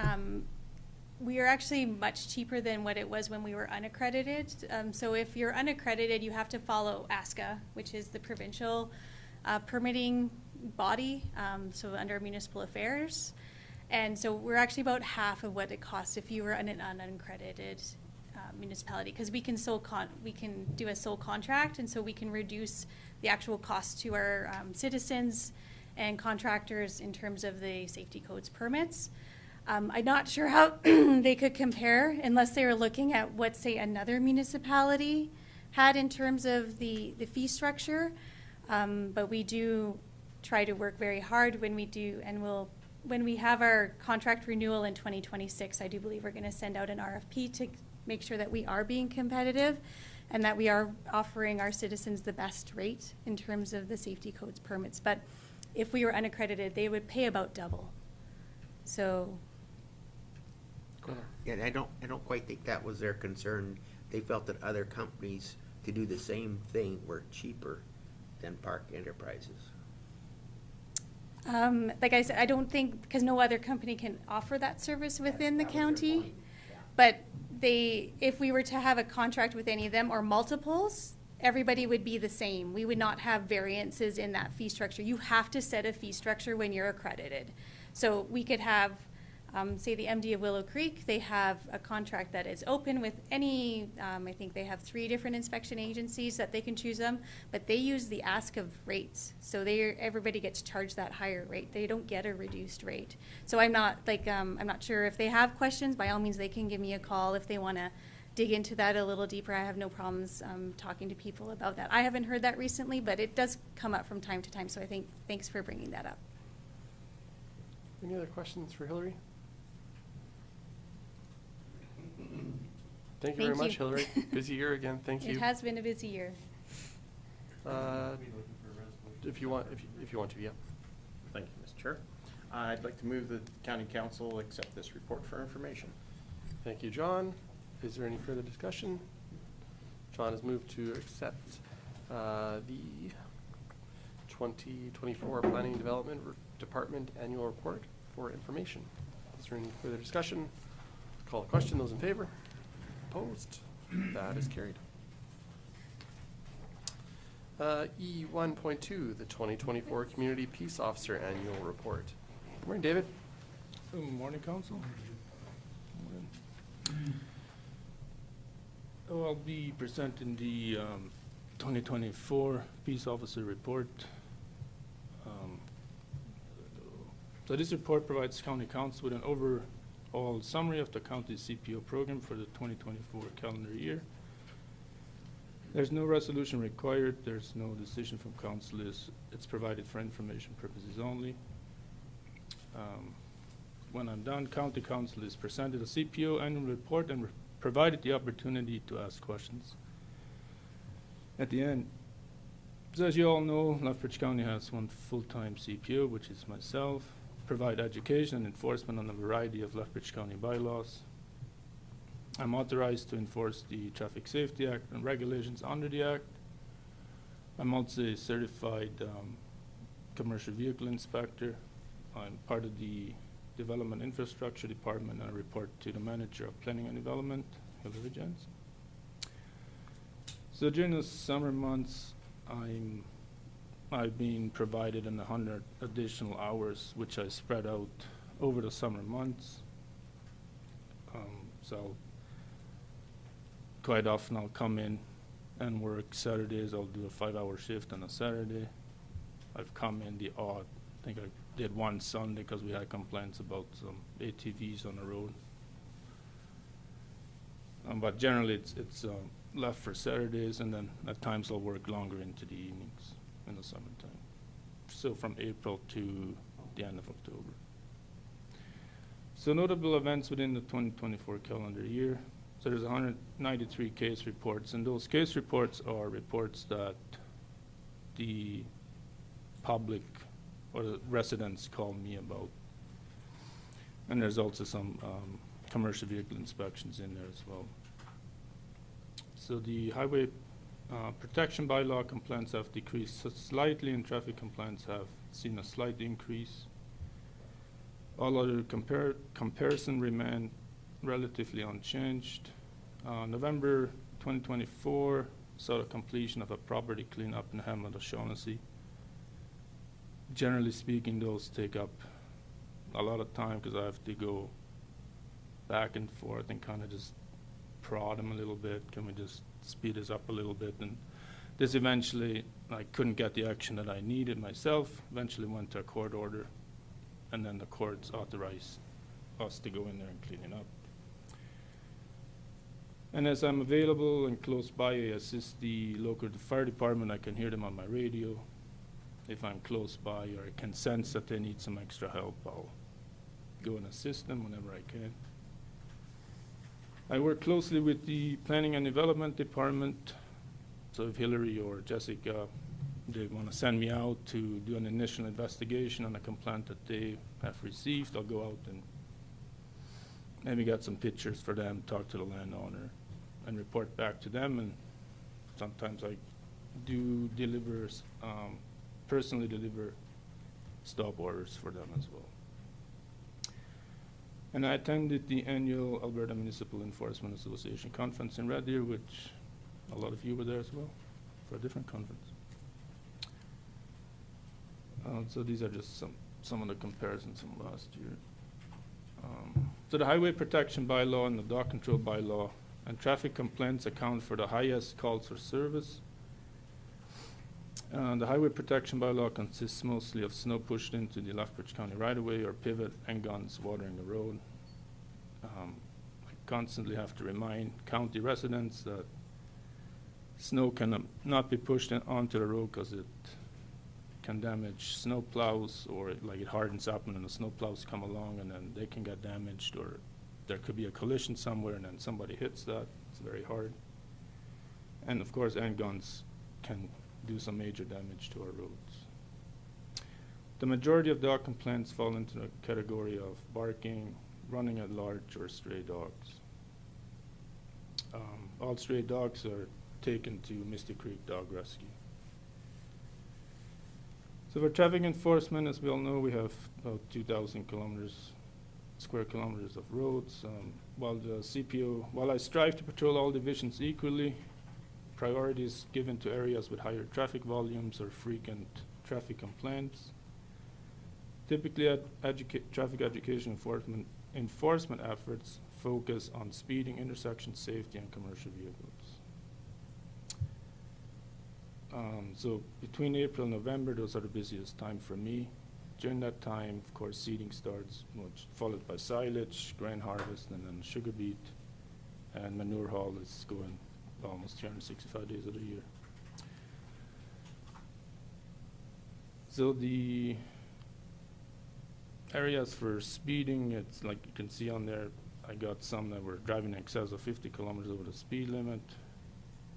we are actually much cheaper than what it was when we were unaccredited. So if you're unaccredited, you have to follow ASCA, which is the provincial permitting body, so under municipal affairs. And so we're actually about half of what it costs if you were an unaccredited municipality, because we can do a sole contract, and so we can reduce the actual cost to our citizens and contractors in terms of the safety codes permits. I'm not sure how they could compare unless they were looking at what, say, another municipality had in terms of the fee structure. But we do try to work very hard when we do, and when we have our contract renewal in 2026, I do believe we're going to send out an RFP to make sure that we are being competitive and that we are offering our citizens the best rate in terms of the safety codes permits. But if we were unaccredited, they would pay about double. So. And I don't quite think that was their concern. They felt that other companies to do the same thing were cheaper than Park Enterprises. Like I said, I don't think, because no other company can offer that service within the county. But if we were to have a contract with any of them or multiples, everybody would be the same. We would not have variances in that fee structure. You have to set a fee structure when you're accredited. So we could have say the MD of Willow Creek, they have a contract that is open with any, I think they have 3 different inspection agencies that they can choose them, but they use the ask of rates. So everybody gets charged that higher rate. They don't get a reduced rate. So I'm not sure if they have questions, by all means, they can give me a call if they want to dig into that a little deeper. I have no problems talking to people about that. I haven't heard that recently, but it does come up from time to time. So I think, thanks for bringing that up. Any other questions for Hillary? Thank you very Thank much, you. Hillary. Busy year again. Thank you. It has been a busy year. If you want to, yeah. Thank you, Mr. Chair. I'd like to move that the county council accept this report for information. Thank you, John. Is there any further discussion? John has moved to accept the 2024 Planning and Development Department Annual Report for information. Is there any further discussion? Call the question. Those in favor? Opposed? That is carried. E1.2, the 2024 Community Peace Officer Annual Report. Good morning, David. Good morning, Council. I'll be presenting the 2024 Peace Officer Report. So this report provides County Council with an overall summary of the county's CPO program for the 2024 calendar year. There's no resolution required. There's no decision from Council. It's provided for information purposes only. When I'm done, County Council is presented a CPO annual report and provided the opportunity to ask questions. At the end, so as you all know, Lethbridge County has one full-time CPO, which is myself, provide education and enforcement on a variety of Lethbridge County bylaws. I'm authorized to enforce the Traffic Safety Act and regulations under the Act. I'm also a certified commercial vehicle inspector. I'm part of the Development Infrastructure Department, and I report to the Manager of Planning and Development, Hillary Jensen. So during the summer months, I've been provided 100 additional hours, which I spread out over the summer months. So quite often I'll come in and work Saturdays. I'll do a 5-hour shift on a Saturday. I've come in the odd, I think I did one Sunday because we had complaints about some ATVs on the road. But generally it's left for Saturdays, and then at times I'll work longer into the evenings in the summertime. So from April to the end of October. So notable events within the 2024 calendar year. So there's 193 case reports, and those case reports are reports that the public or the residents call me about. And there's also some commercial vehicle inspections in there as well. So the highway protection bylaw complaints have decreased slightly, and traffic complaints have seen a slight increase. All other comparison remain relatively unchanged. November 2024 saw the completion of a property cleanup in Hamlet O'Shaughnessy. Generally speaking, those take up a lot of time because I have to go back and forth and kind of just prod them a little bit. Can we just speed this up a little bit? And this eventually, I couldn't get the action that I needed myself. Eventually went to a court order, and then the courts authorized us to go in there and clean it up. And as I'm available and close by, I assist the local fire department. I can hear them on my radio. If I'm close by or I can sense that they need some extra help, I'll go and assist them whenever I can. I work closely with the Planning and Development Department. So if Hillary or Jessica, they want to send me out to do an initial investigation on a complaint that they have received, I'll go out and maybe get some pictures for them, talk to the landowner, and report back to them. And sometimes I do deliver, personally deliver stop orders for them as well. And I attended the annual Alberta Municipal Enforcement Association conference in Red Deer, which a lot of you were there as well, for a different conference. So these are just some of the comparisons from last year. So the highway protection bylaw and the dock control bylaw and traffic complaints account for the highest calls for service. The highway protection bylaw consists mostly of snow pushed into the Lethbridge County right-of-way or pivot and guns watering the road. I constantly have to remind county residents that snow can not be pushed onto the road because it can damage snow plows, or it hardens up and then the snow plows come along and then they can get damaged, or there could be a collision somewhere and then somebody hits that. It's very hard. And of course, end guns can do some major damage to our roads. The majority of dog complaints fall into the category of barking, running at large, or stray dogs. All stray dogs are taken to Misty Creek Dog Rescue. So for traffic enforcement, as we all know, we have about 2,000 square kilometers of roads. While I strive to patrol all divisions equally, priority is given to areas with higher traffic volumes or frequent traffic complaints. Typically, traffic education enforcement efforts focus on speeding, intersection safety, and commercial vehicles. So between April and November, those are the busiest time for me. During that time, of course, seeding starts, followed by silage, grain harvest, and then sugar beet, and manure haul is going almost 365 days of the year. So the areas for speeding, it's like you can see on there, I got some that were driving in excess of 50 kilometers over the speed limit.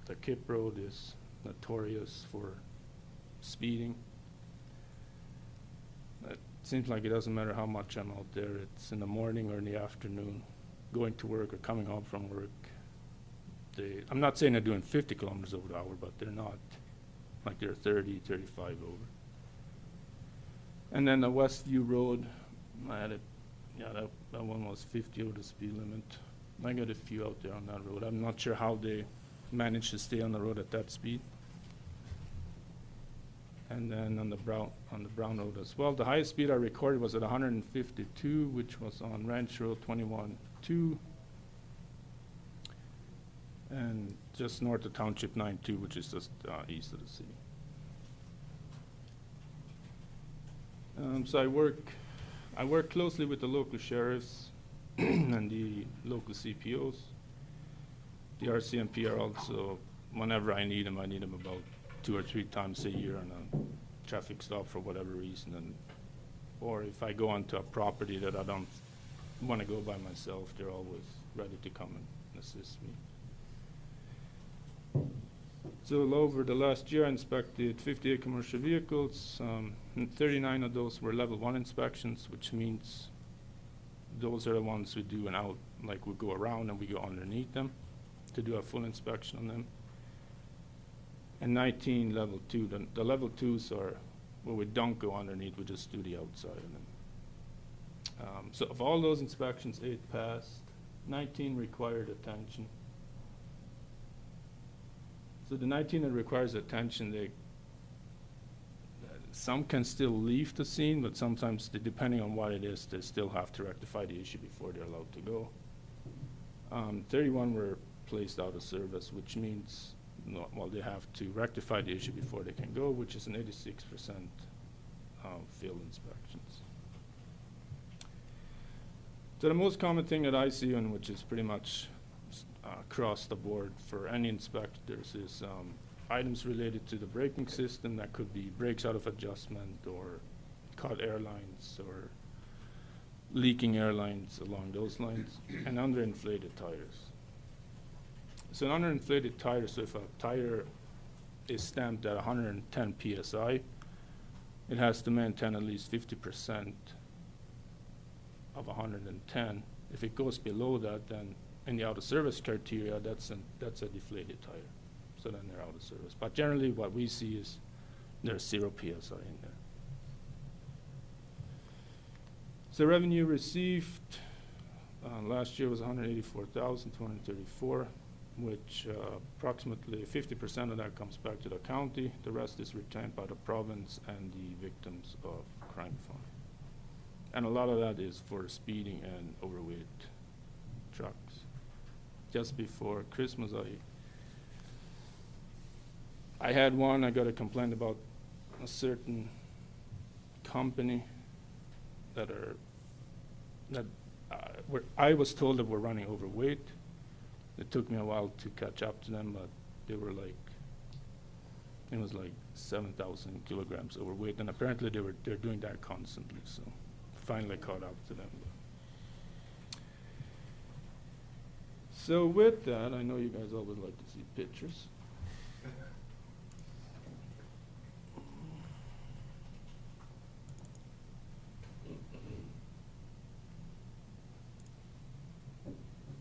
The Kip Road is notorious for speeding. It seems like it doesn't matter how much I'm out there. It's in the morning or in the afternoon, going to work or coming home from work. I'm not saying they're doing 50 kilometers over the hour, but they're not, like they're 30, 35 over. And then the Westview Road, I had it, yeah, that one was 50 over the speed limit. I got a few out there on that road. I'm not sure how they managed to stay on the road at that speed. And then on the Brown Road as well. The highest speed I recorded was at 152, which was on Ranch Road 21-2. And just north of Township 9-2, which is just east of the city. So I work closely with the local sheriffs and the local CPOs. The RCMP are also, whenever I need them about 2 or 3 times a year on a traffic stop for whatever reason, or if I go onto a property that I don't want to go by myself, they're always ready to come and assist me. So over the last year, I inspected 58 commercial vehicles. And 39 of those were level 1 inspections, which means those are the ones we do like we go around and we go underneath them to do a full inspection on them. And 19 level 2. The level 2s are where we don't go underneath, we just do the outside of them. So of all those inspections, 8 passed, 19 required attention. So the 19 that requires attention, some can still leave the scene, but sometimes, depending on what it is, they still have to rectify the issue before they're allowed to go. 31 were placed out of service, which means they have to rectify the issue before they can go, which is an 86% field inspections. So the most common thing that I see, and which is pretty much across the board for any inspectors, is items related to the braking system. That could be brakes out of adjustment, or cut airlines, or leaking airlines along those lines, and underinflated tires. So an underinflated tire, so if a tire is stamped at 110 PSI, it has to maintain at least 50% of 110. If it goes below that, then in the out of service criteria, that's a deflated tire. So then they're out of service. But generally what we see is there's 0 PSI in there. So revenue received last year was 184,234, which approximately 50% of that comes back to the county. The rest is retained by the province and the victims of crime fund. And a lot of that is for speeding and overweight trucks. Just before Christmas, I had one, I got a complaint about a certain company I was told that we're running overweight. It took me a while to catch up to them, but they were like, it was like 7,000 kilograms overweight, and apparently they're doing that constantly, so finally caught up to them. So with that, I know you guys all would like to see pictures.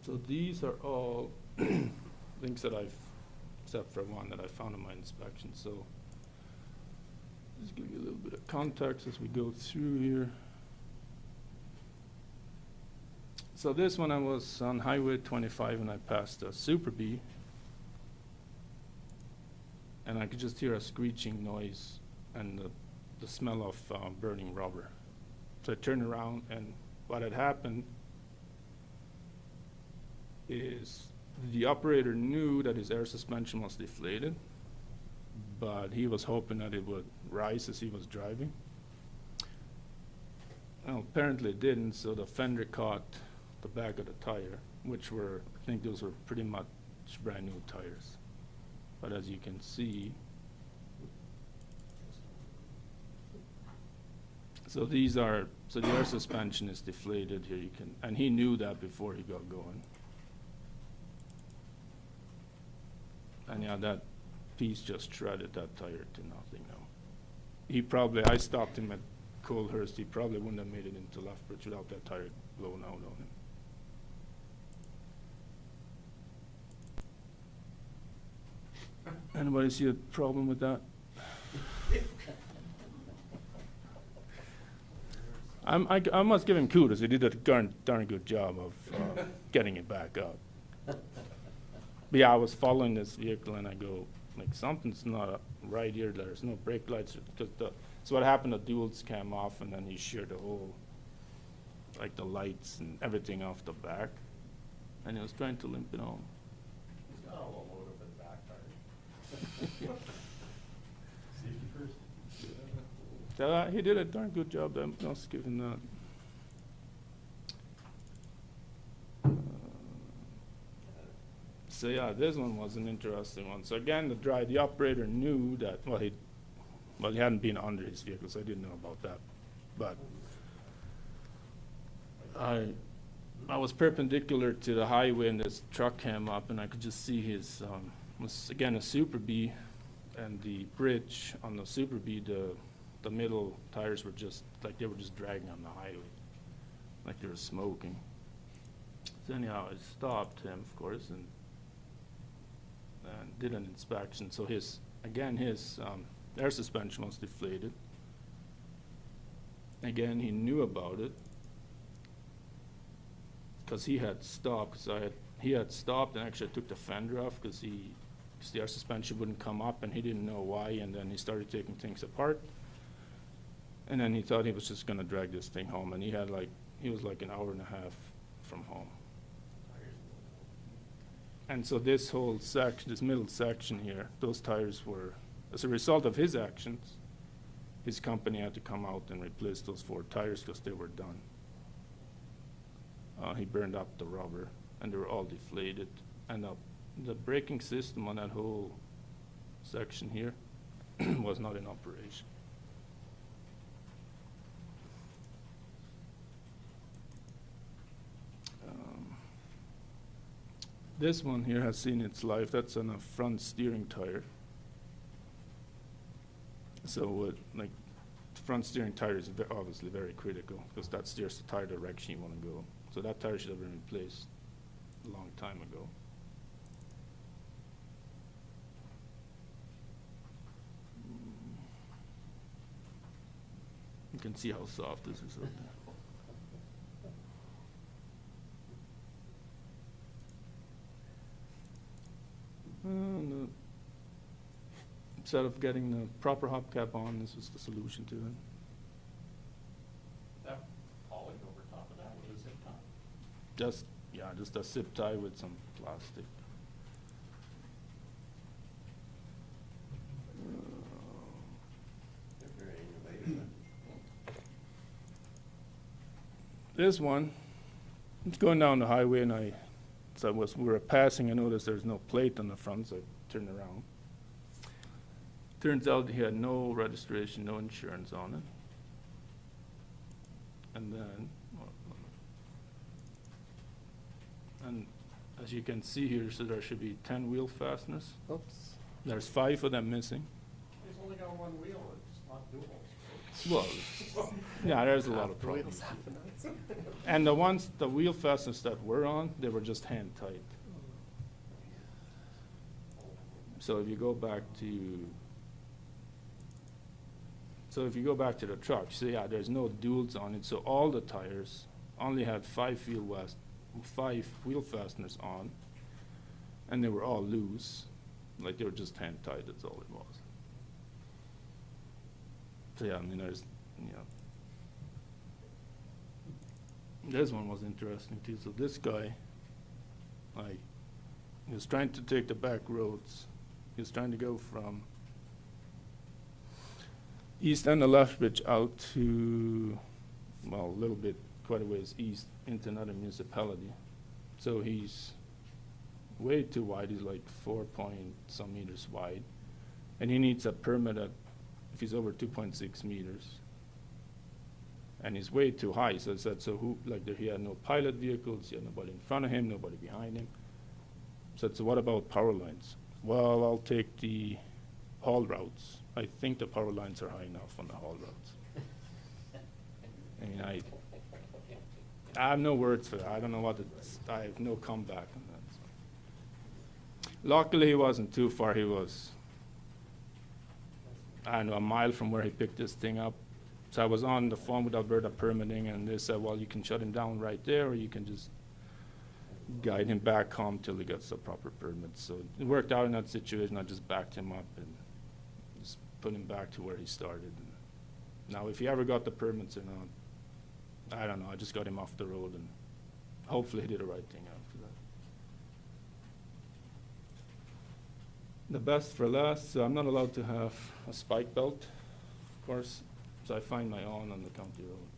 So these are all things that except for one that I found in my inspection. So just give you a little bit of context as we go through here. So this one, I was on Highway 25 and I passed a Super B, and I could just hear a screeching noise and the smell of burning rubber. So I turned around, and what had happened is the operator knew that his air suspension was deflated, but he was hoping that it would rise as he was driving. Well, apparently it didn't, so the fender caught the back of the tire, which were, I think those were pretty much brand new tires. But as you can see, so the air suspension is deflated here, and he knew that before he got going. And yeah, that piece just shredded that tire to nothing now. I stopped him at Coalhurst, he probably wouldn't have made it into Lethbridge without that tire blown out on him. Anybody see a problem with that? I must give him kudos, he did a darn good job of getting it back up. But yeah, I was following this vehicle and I go, like, something's not right here. There's no brake lights. So what happened, the duals came off, and then he sheared the whole, like the lights and everything off the back. And he was trying to limp it home. He's got all the load up in the back tire. Safety first. So he did a darn good job. I must give him that. So yeah, this one was an interesting one. So again, the operator knew that, well, he hadn't been under his vehicle, so I didn't know about that. But I was perpendicular to the highway, and this truck came up, and I could just see his, was again a Super B, and the bridge on the Super B, the middle tires were just, like they were just dragging on the highway, like they were smoking. So anyhow, I stopped him, of course, and did an inspection. So his air suspension was deflated. Again, he knew about it because he had stopped. He had stopped and actually took the fender off because the air suspension wouldn't come up, and he didn't know why. And then he started taking things apart. And then he thought he was just going to drag this thing home, and he was like an hour and a half from home. And so this whole section, this middle section here, those tires were, as a result of his actions, his company had to come out and replace those 4 tires because they were done. He burned up the rubber, and they were all deflated. And the braking system on that whole section here was not in operation. This one here has seen its life. That's on a front steering tire. So like front steering tire is obviously very critical because that steers the tire direction you want to go. So that tire should have been replaced a long time ago. You can see how soft this is right there. Instead of getting the proper hubcap on, this was the solution to it. Just, yeah, just a zip tie with some plastic. They're very innovative. This one, it's going down the highway, and we were passing, I noticed there's no plate on the front, so I turned around. Turns out he had no registration, no insurance on it. And then, and as you can see here, so there should be 10 wheel fasteners. Oops. There's 5 of them missing. It's only got one wheel, it's not dual. Well, yeah, there's a lot of problems. And the wheel fasteners that were on, they were just hand tight. So if you go back to the truck, so yeah, there's no duals on it, so all the tires only had 5 wheel fasteners on, and they were all loose, like they were just hand tight, that's all it was. So yeah, I mean, there's, you know, this one was interesting too. So this guy, like, he was trying to take the back roads. He was trying to go from east end of Lethbridge out to, well, a little bit, quite a ways east into another municipality. So he's way too wide. He's like 4-point-some meters wide, and he needs a permit if he's over 2.6 meters. And he's way too high. So I said, so who, like, he had no pilot vehicles, he had nobody in front of him, nobody behind him. So I said, so what about power lines? Well, I'll take the haul routes. I think the power lines are high enough on the haul routes. I mean, I have no words for that. I don't know what I have no comeback on that. So. Luckily, he wasn't too far. He was, I don't know, a mile from where he picked this thing up. So I was on the phone with Alberta Permitting, and they said, well, you can shut him down right there, or you can just guide him back home till he gets the proper permit. So it worked out in that situation. I just backed him up and just put him back to where he started. And now, if he ever got the permits or not, I don't know. I just got him off the road, and hopefully he did the right thing after that. The best for last, so I'm not allowed to have a spike belt, of course. So I find my own on the county road.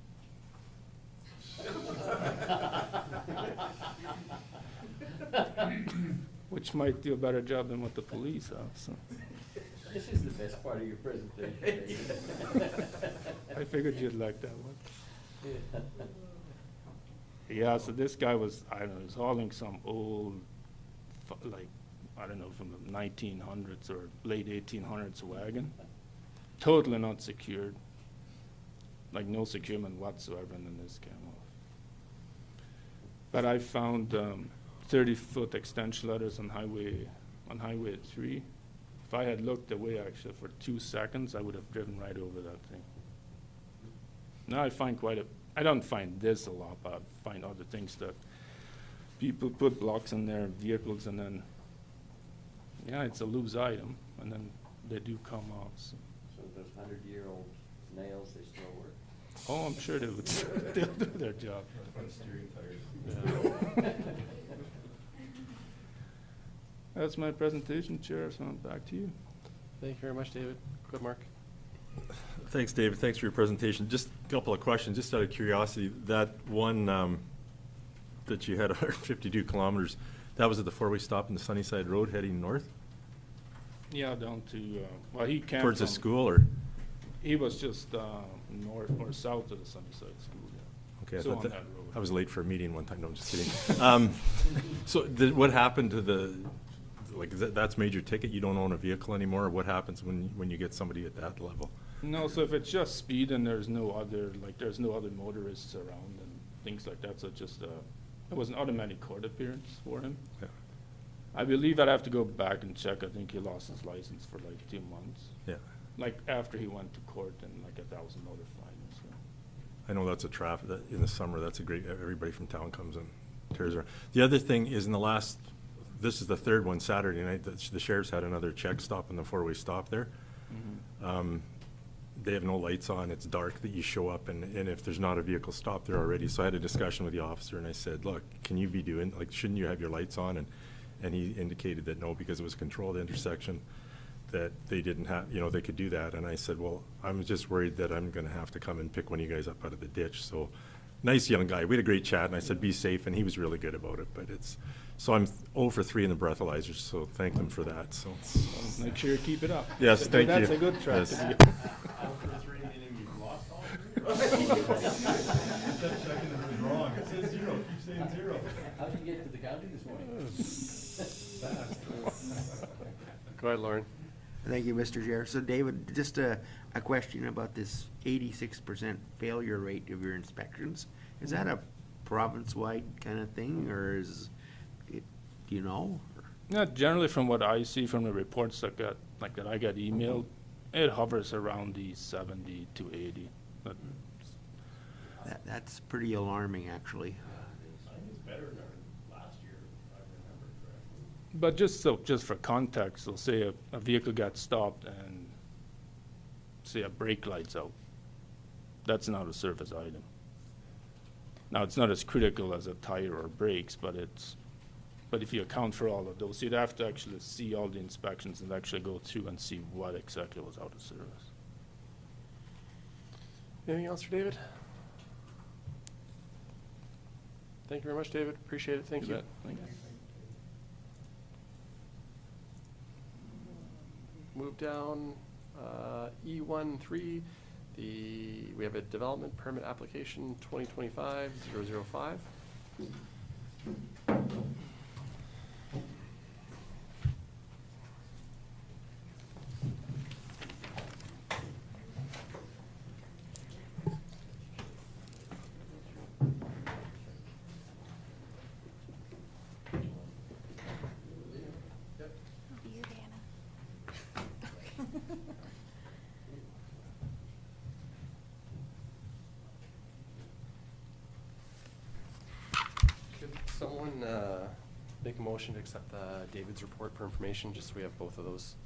Which might do a better job than what the police have, so. This is the best part of your presentation. I figured you'd like that one. Yeah, so this guy was, I don't know, he was hauling some old, like, I don't know, from the 1900s or late 1800s wagon. Totally not secured. Like no securement whatsoever, and then this came off. But I found 30-foot extension ladders on Highway 3. If I had looked away actually for 2 seconds, I would have driven right over that thing. Now I find I don't find this a lot, but I find other things that people put blocks in their vehicles, and then, yeah, it's a loose item, and then they do come off. So those 100-year-old nails, they still work? Oh, I'm sure they would. They'll do their job. Front steering tires. Yeah. That's my presentation, Chair, so I'm back to you. Thank you very much, David. Good, Mark. Thanks, David. Thanks for your presentation. Just a couple of questions, just out of curiosity. That one that you had 152 kilometers, that was at the four-way stop in the Sunnyside Road heading north? Yeah, down to, well, he came Towards the from- school, or? He was just north or south of the Sunnyside School, yeah. Okay, I So thought on that, that road. I was late for a meeting one time, no, I'm just kidding. So what happened to that's major ticket? You don't own a vehicle anymore, or what happens when you get somebody at that level? No, so if it's just speed and there's no other motorists around and things like that, so it was an automatic court appearance for him. Yeah. I believe I'd have to go back and check. I think he lost his license for like 2 months. Yeah. Like after he went to court and like $1,000 fine. So. I know that's a traffic, in the summer, that's a great, everybody from town comes and tears around. The other thing is this is the third one, Saturday night, the sheriff's had another check stop in the four-way stop there. Mm-hmm. they have no lights on, it's dark, that you show up, and if there's not a vehicle stopped there already. So I had a discussion with the officer, and I said, look, can you be doing, like, shouldn't you have your lights on? And he indicated that no, because it was a controlled intersection, that they didn't have, you know, they could do that. And I said, well, I'm just worried that I'm gonna have to come and pick one of you guys up out of the ditch. So, nice young guy. We had a great chat, and I said, be safe, and he was really good about it. But so I'm 0 for 3 in the breathalyzers, so thank them for that, so. Make sure you keep it up. Yes, thank you. That's a good track Yes. to be. Meaning you've lost all three? Checking if it was wrong. It says 0, keep saying 0. How did you get to the county this morning? Go ahead, Lauren. Thank you, Mr. Chair. So David, just a question about this 86% failure rate of your inspections. Is that a province-wide kind of thing, or is it, do you know? Not generally, from what I see from the reports that I got emailed, it hovers around the 70 to 80. But That's pretty alarming, actually. I think it's better than last year, if I remember correctly. But just for context, so say a vehicle got stopped and say a brake light's out. That's not a service item. Now, it's not as critical as a tire or brakes, but if you account for all of those, you'd have to actually see all the inspections and actually go through and see what exactly was out of service. Anything else for David? Thank you very much, David. Appreciate it. Thank you. bet. Thank you. Move down, E13, we have a development permit application 2025-005. Could someone make a motion to accept David's report for information, just so we have both of those?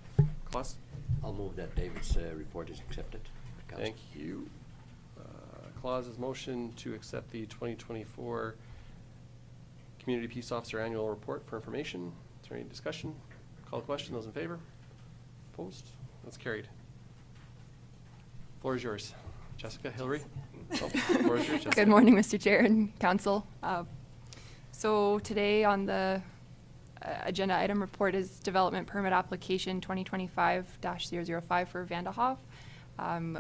Klassen? I'll move that David's report is accepted. Council. Thank you. Clause's motion to accept the 2024 Community Peace Officer Annual Report for information. Is there any discussion? Call the question. Those in favor? Opposed? That's carried. Floor is yours. Jessica, Hillary? Oh, floor is yours, Jessica. Good morning, Mr. Chair and Council. So today on the agenda item report is development permit application 2025-005 for Vande.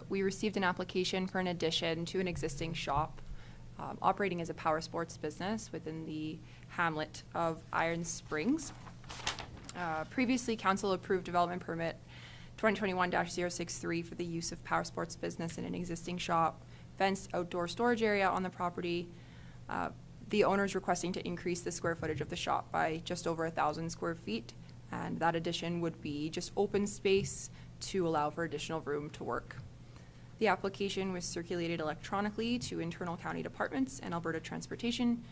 We received an application for an addition to an existing shop operating as a power sports business within the hamlet of Iron Springs. Previously, Council approved development permit 2021-063 for the use of power sports business in an existing shop, fenced outdoor storage area on the property. The owner is requesting to increase the square footage of the shop by just over 1,000 square feet, and that addition would be just open space to allow for additional room to work. The application was circulated electronically to internal county departments and Alberta Transportation.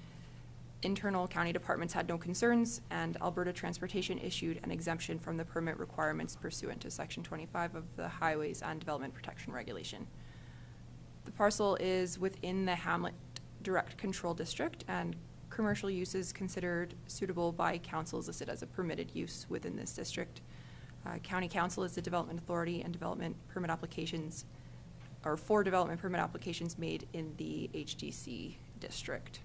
Internal county departments had no concerns, and Alberta Transportation issued an exemption from the permit requirements pursuant to Section 25 of the Highways and Development Protection Regulation. The parcel is within the Hamlet Direct Control District, and commercial uses considered suitable by council is listed as a permitted use within this district. County Council is the development authority, and development permit applications, or 4 development permit applications made in the HDC district.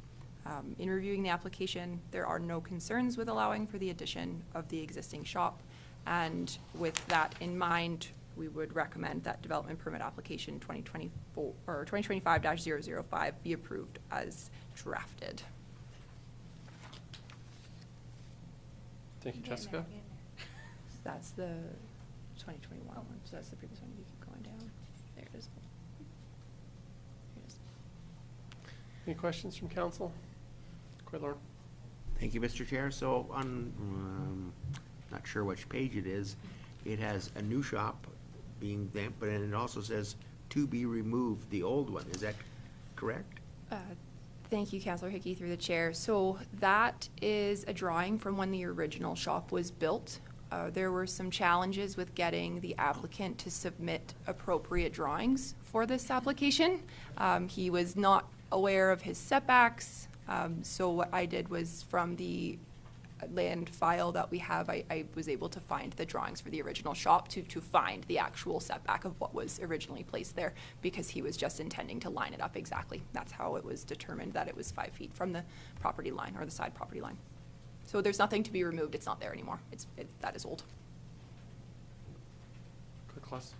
In reviewing the application, there are no concerns with allowing for the addition of the existing shop, and with that in mind, we would recommend that development permit application 2024 or 2025-005 be approved as drafted. Thank you, Jessica. That's the 2021 one, so that's the previous one. You keep going down. There it is. Here it is. Any questions from council? Go ahead, Lauren. Thank you, Mr. Chair. So on, not sure which page it is, it has a new shop being there, but then it also says to be removed, the old one. Is that correct? Thank you, Councillor Hickey, through the chair. So that is a drawing from when the original shop was built. There were some challenges with getting the applicant to submit appropriate drawings for this application. He was not aware of his setbacks, so what I did was from the land file that we have, I was able to find the drawings for the original shop to find the actual setback of what was originally placed there, because he was just intending to line it up exactly. That's how it was determined that it was 5 feet from the property line or the side property line. So there's nothing to be removed. It's not there anymore. That is old. Quick class.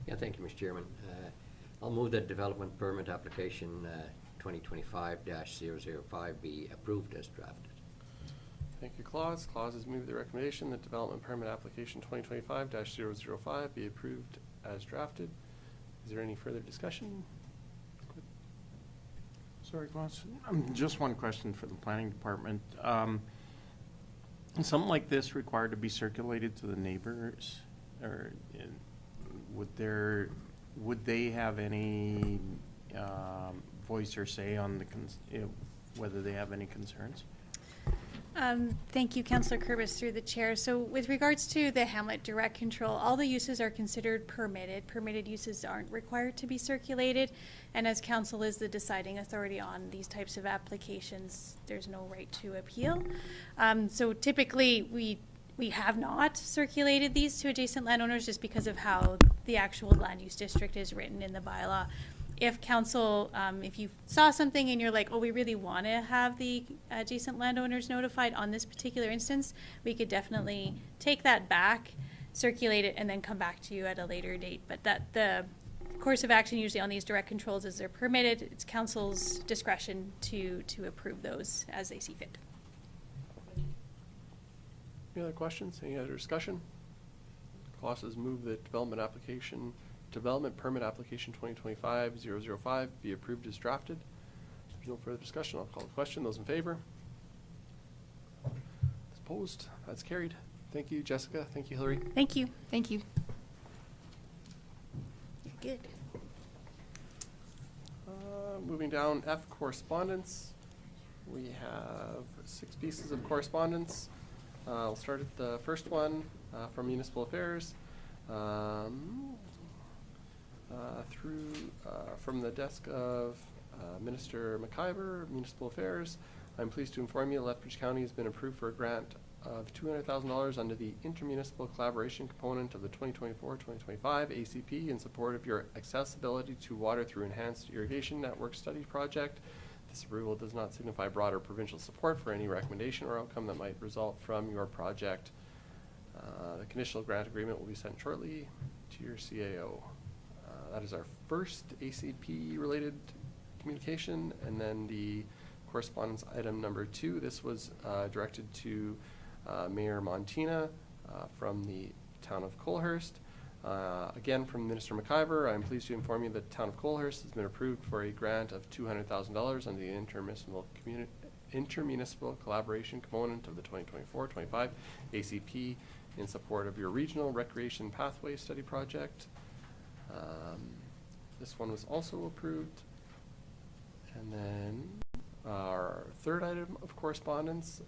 Yeah, thank you, Mr. Chairman. I'll move that development permit application 2025-005 be approved as drafted. Thank you, Claus. Claus has moved the recommendation that development permit application 2025-005 be approved as drafted. Is there any further discussion? Sorry, Klaus. Just one question for the planning department. Is something like this required to be circulated to the neighbors, or would they have any voice or say on the whether they have any concerns? Thank you, Councillor Kurbis, through the chair. So with regards to the Hamlet direct control, all the uses are considered permitted. Permitted uses aren't required to be circulated. And as council is the deciding authority on these types of applications, there's no right to appeal. So typically we have not circulated these to adjacent landowners just because of how the actual land use district is written in the bylaw. If council, if you saw something and you're like, oh, we really want to have the adjacent landowners notified on this particular instance, we could definitely take that back, circulate it, and then come back to you at a later date. But that the course of action usually on these direct controls is they're permitted. It's council's discretion to approve those as they see fit. Any other questions? Any other discussion? Claus has moved the development permit application 2025-005 be approved as drafted. If there's no further discussion, I'll call the question. Those in favor? Those opposed? That's carried. Thank you, Jessica. Thank you, Hillary. Thank you. Thank you. Good. Moving down, F, correspondence. We have 6 pieces of correspondence. We'll start at the first one from Municipal Affairs. From the desk of Minister McIver, Municipal Affairs, I'm pleased to inform you Lethbridge County has been approved for a grant of $200,000 under the intermunicipal collaboration component of the 2024-2025 ACP in support of your accessibility to water through enhanced irrigation network study project. This approval does not signify broader provincial support for any recommendation or outcome that might result from your project. The conditional grant agreement will be sent shortly to your CAO. That is our first ACP-related communication, and then the correspondence item number 2. This was directed to Mayor Montina from the town of Coalhurst. Again, from Minister McIver, I am pleased to inform you that the town of Coalhurst has been approved for a grant of $200,000 under the intermunicipal collaboration component of the 2024-25 ACP in support of your regional recreation pathway study project. This one was also approved. And then our third item of correspondence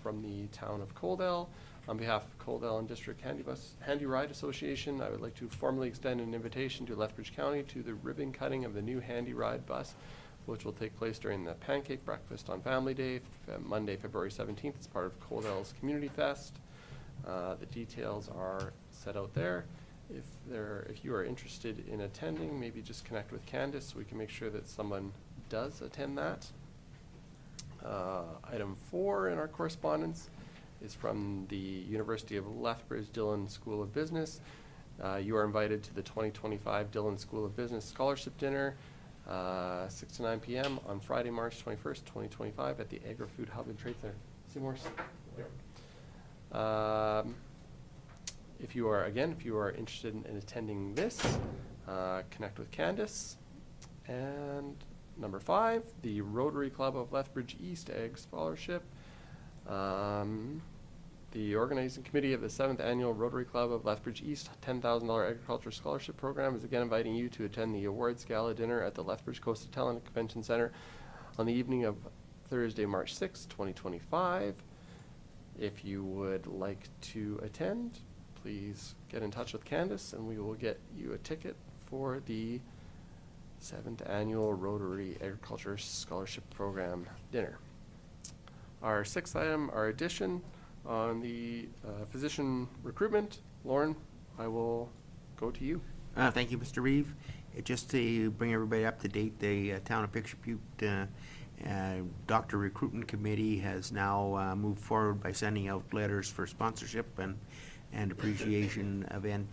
from the town of Coaldale. On behalf of Coaldale and District Handy Ride Association, I would like to formally extend an invitation to Lethbridge County to the ribbon cutting of the new Handy Ride bus, which will take place during the Pancake Breakfast on Family Day, Monday, February 17th, as part of Coaldale's Community Fest. The details are set out there. If you are interested in attending, maybe just connect with Candace so we can make sure that someone does attend that. Item 4 in our correspondence is from the University of Lethbridge Dillon School of Business. You are invited to the 2025 Dillon School of Business Scholarship Dinner, 6 to 9 p.m. on Friday, March 21st, 2025 at the Agri-Food Hub and Trade Center. Seymour's. If you are interested in attending this, connect with Candace. And number 5, the Rotary Club of Lethbridge East Ag Scholarship. The organizing committee of the 7th Annual Rotary Club of Lethbridge East $10,000 Agriculture Scholarship Program is again inviting you to attend the awards gala dinner at the Lethbridge Coast Hotel and Convention Center on the evening of Thursday, March 6, 2025. If you would like to attend, please get in touch with Candace and we will get you a ticket for the 7th Annual Rotary Agriculture Scholarship Program dinner. Our 6th item, our addition on the physician recruitment. Lauren, I will go to you. Thank you, Mr. Reeve. Just to bring everybody up to date, the Town of Picture Butte Doctor Recruitment Committee has now moved forward by sending out letters for sponsorship and appreciation event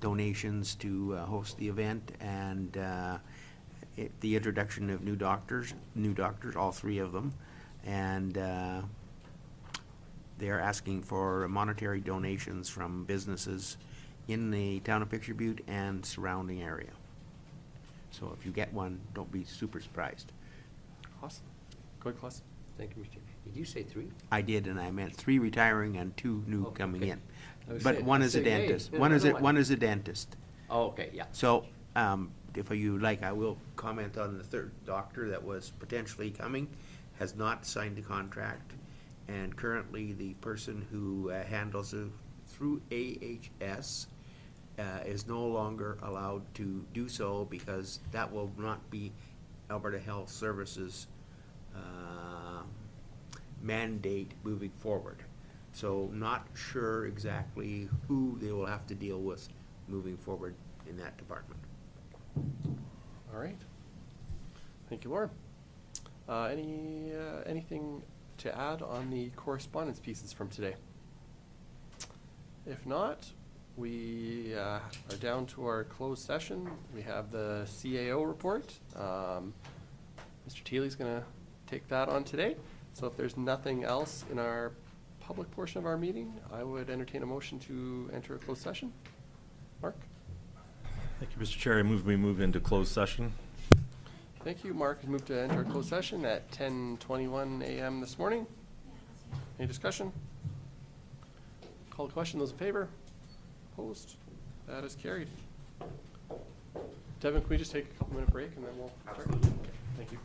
donations to host the event, and the introduction of new doctors, all 3 of them, and they're asking for monetary donations from businesses in the Town of Picture Butte and surrounding area. So if you get one, don't be super surprised. Awesome. Go ahead, Klassen. Thank you, Mr. Did you say 3? I did, and I meant 3 retiring and 2 new coming okay. in. I was But saying- one I is a was saying, hey, dentist. there's One is another one is a dentist. Oh, okay, yeah. So, if you like, I will comment on the 3rd doctor that was potentially coming, has not signed a contract, and currently the person who handles it through AHS is no longer allowed to do so because that will not be Alberta Health Services mandate moving forward. So not sure exactly who they will have to deal with moving forward in that department. All right. Thank you, Lauren. Anything to add on the correspondence pieces from today? If not, we are down to our closed session. We have the CAO report. Mr. Teely's going to take that on today. So if there's nothing else in our public portion of our meeting, I would entertain a motion to enter a closed session. Mark? Thank you, Mr. Chair. I move we move into closed session. Thank you. Mark has moved to enter a closed session at 10:21 a.m. this morning. Any discussion? Call the question. Those in favor? Opposed? That is carried. Devin, can we just take a couple minute break and then we'll start? Thank you.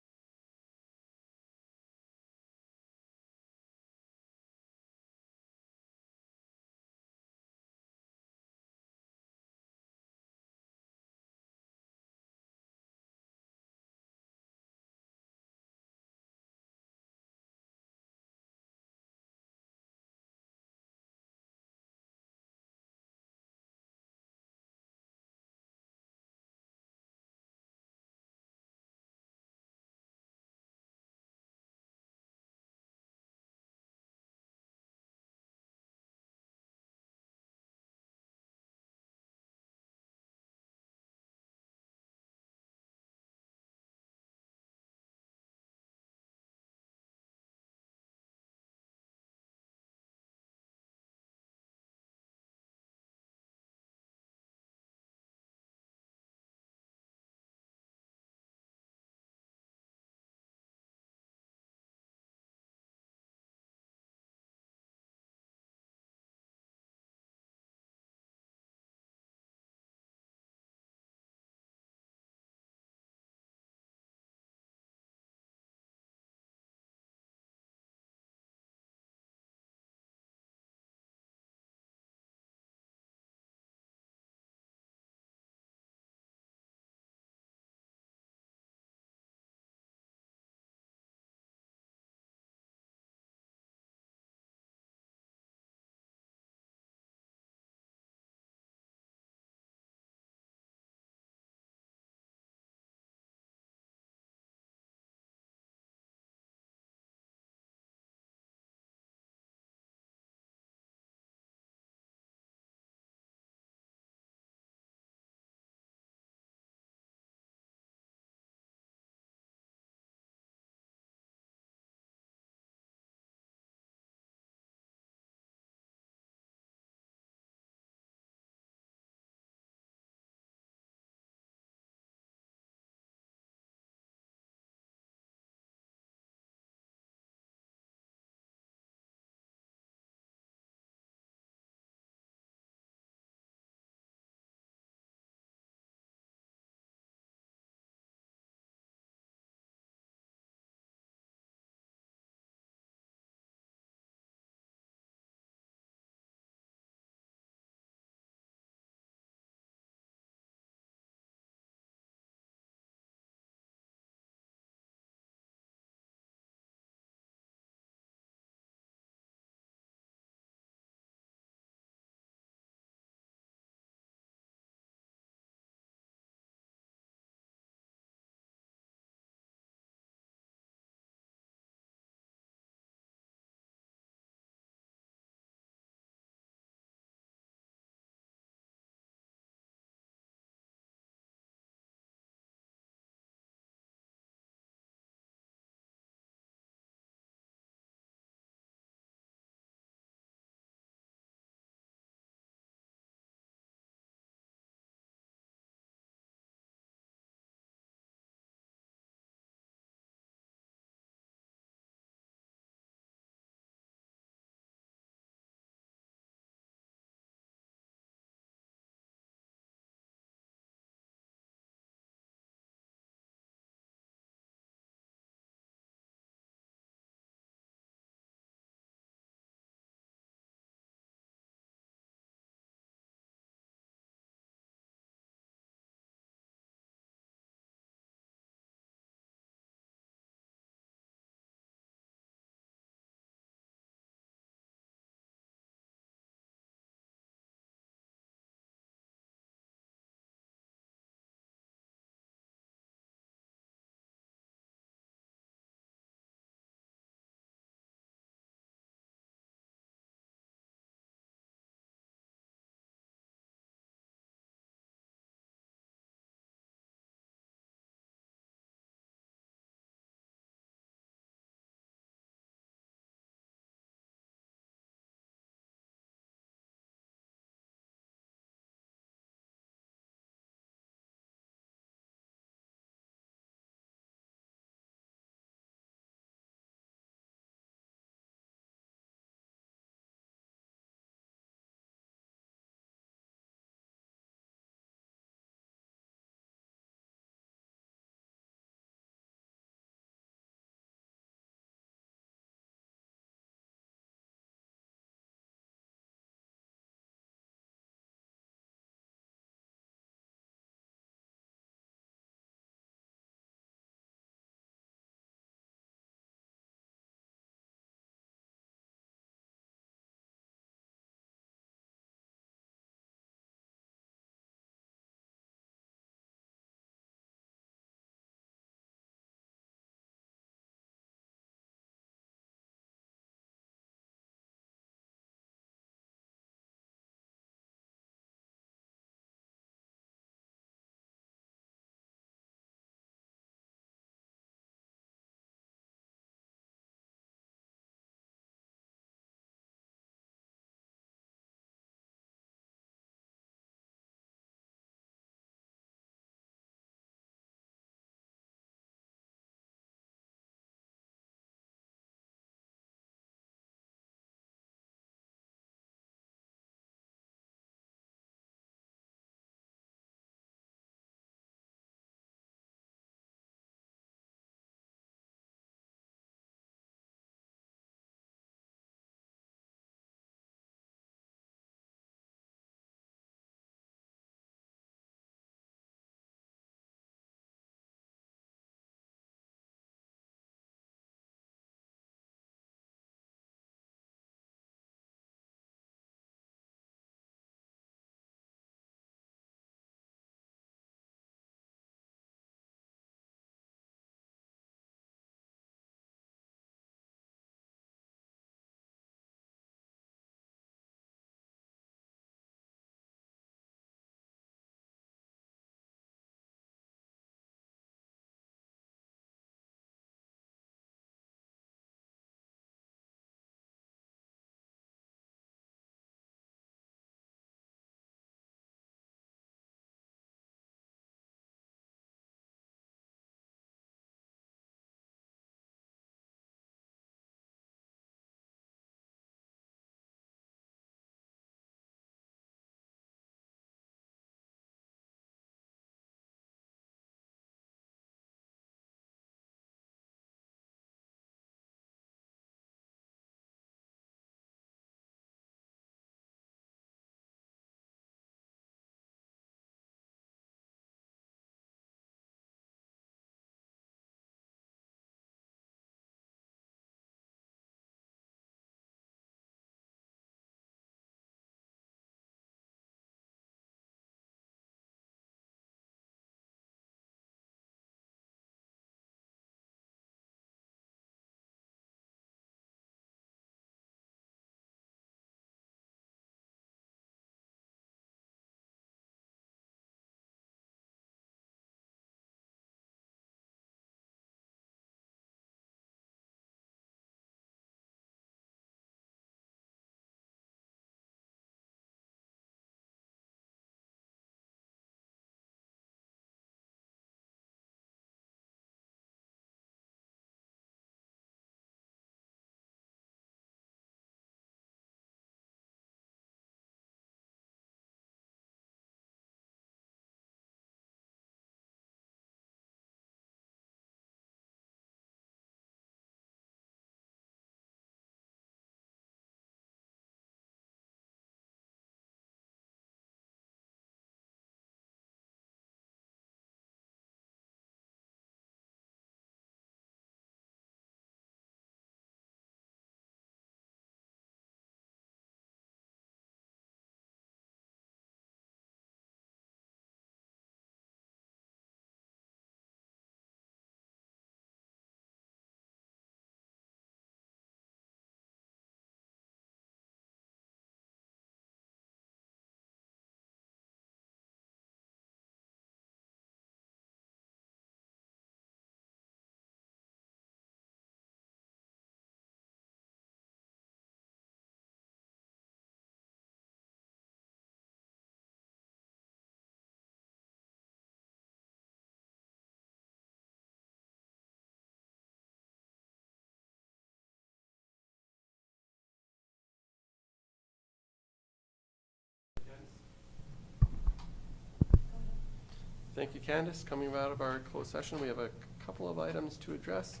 Thank you, Candace. Coming out of our closed session, we have a couple of items to address.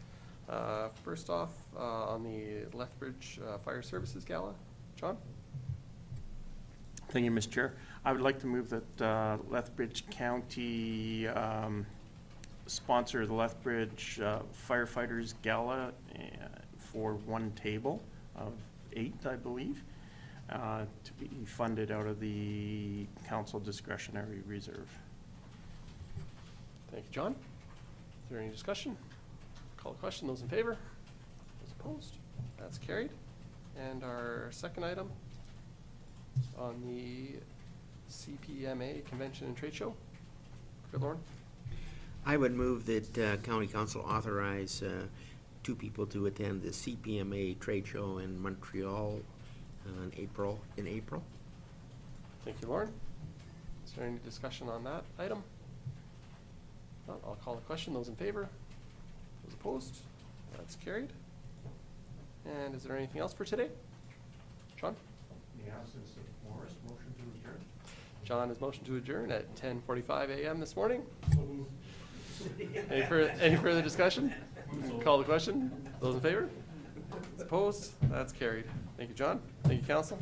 First off, on the Lethbridge Fire Services Gala. John? Thank you, Mr. Chair. I would like to move that Lethbridge County sponsor the Lethbridge Firefighters Gala for one table of 8, I believe, to be funded out of the council discretionary reserve. Thank you, John. Is there any discussion? Call the question. Those in favor? Those opposed? That's carried. And our second item on the CPMA Convention and Trade Show. Good Lord. I would move that county council authorize 2 people to attend the CPMA trade show in Montreal in April. Thank you, Lauren. Is there any discussion on that item? Not, I'll call the question. Those in favor? Those opposed? That's carried. And is there anything else for today? John? In the absence of Morris, motion to adjourn. John has motioned to adjourn at 10:45 a.m. this morning. Any further discussion? Call the question. Those in favor? Opposed? That's carried. Thank you, John. Thank you, council.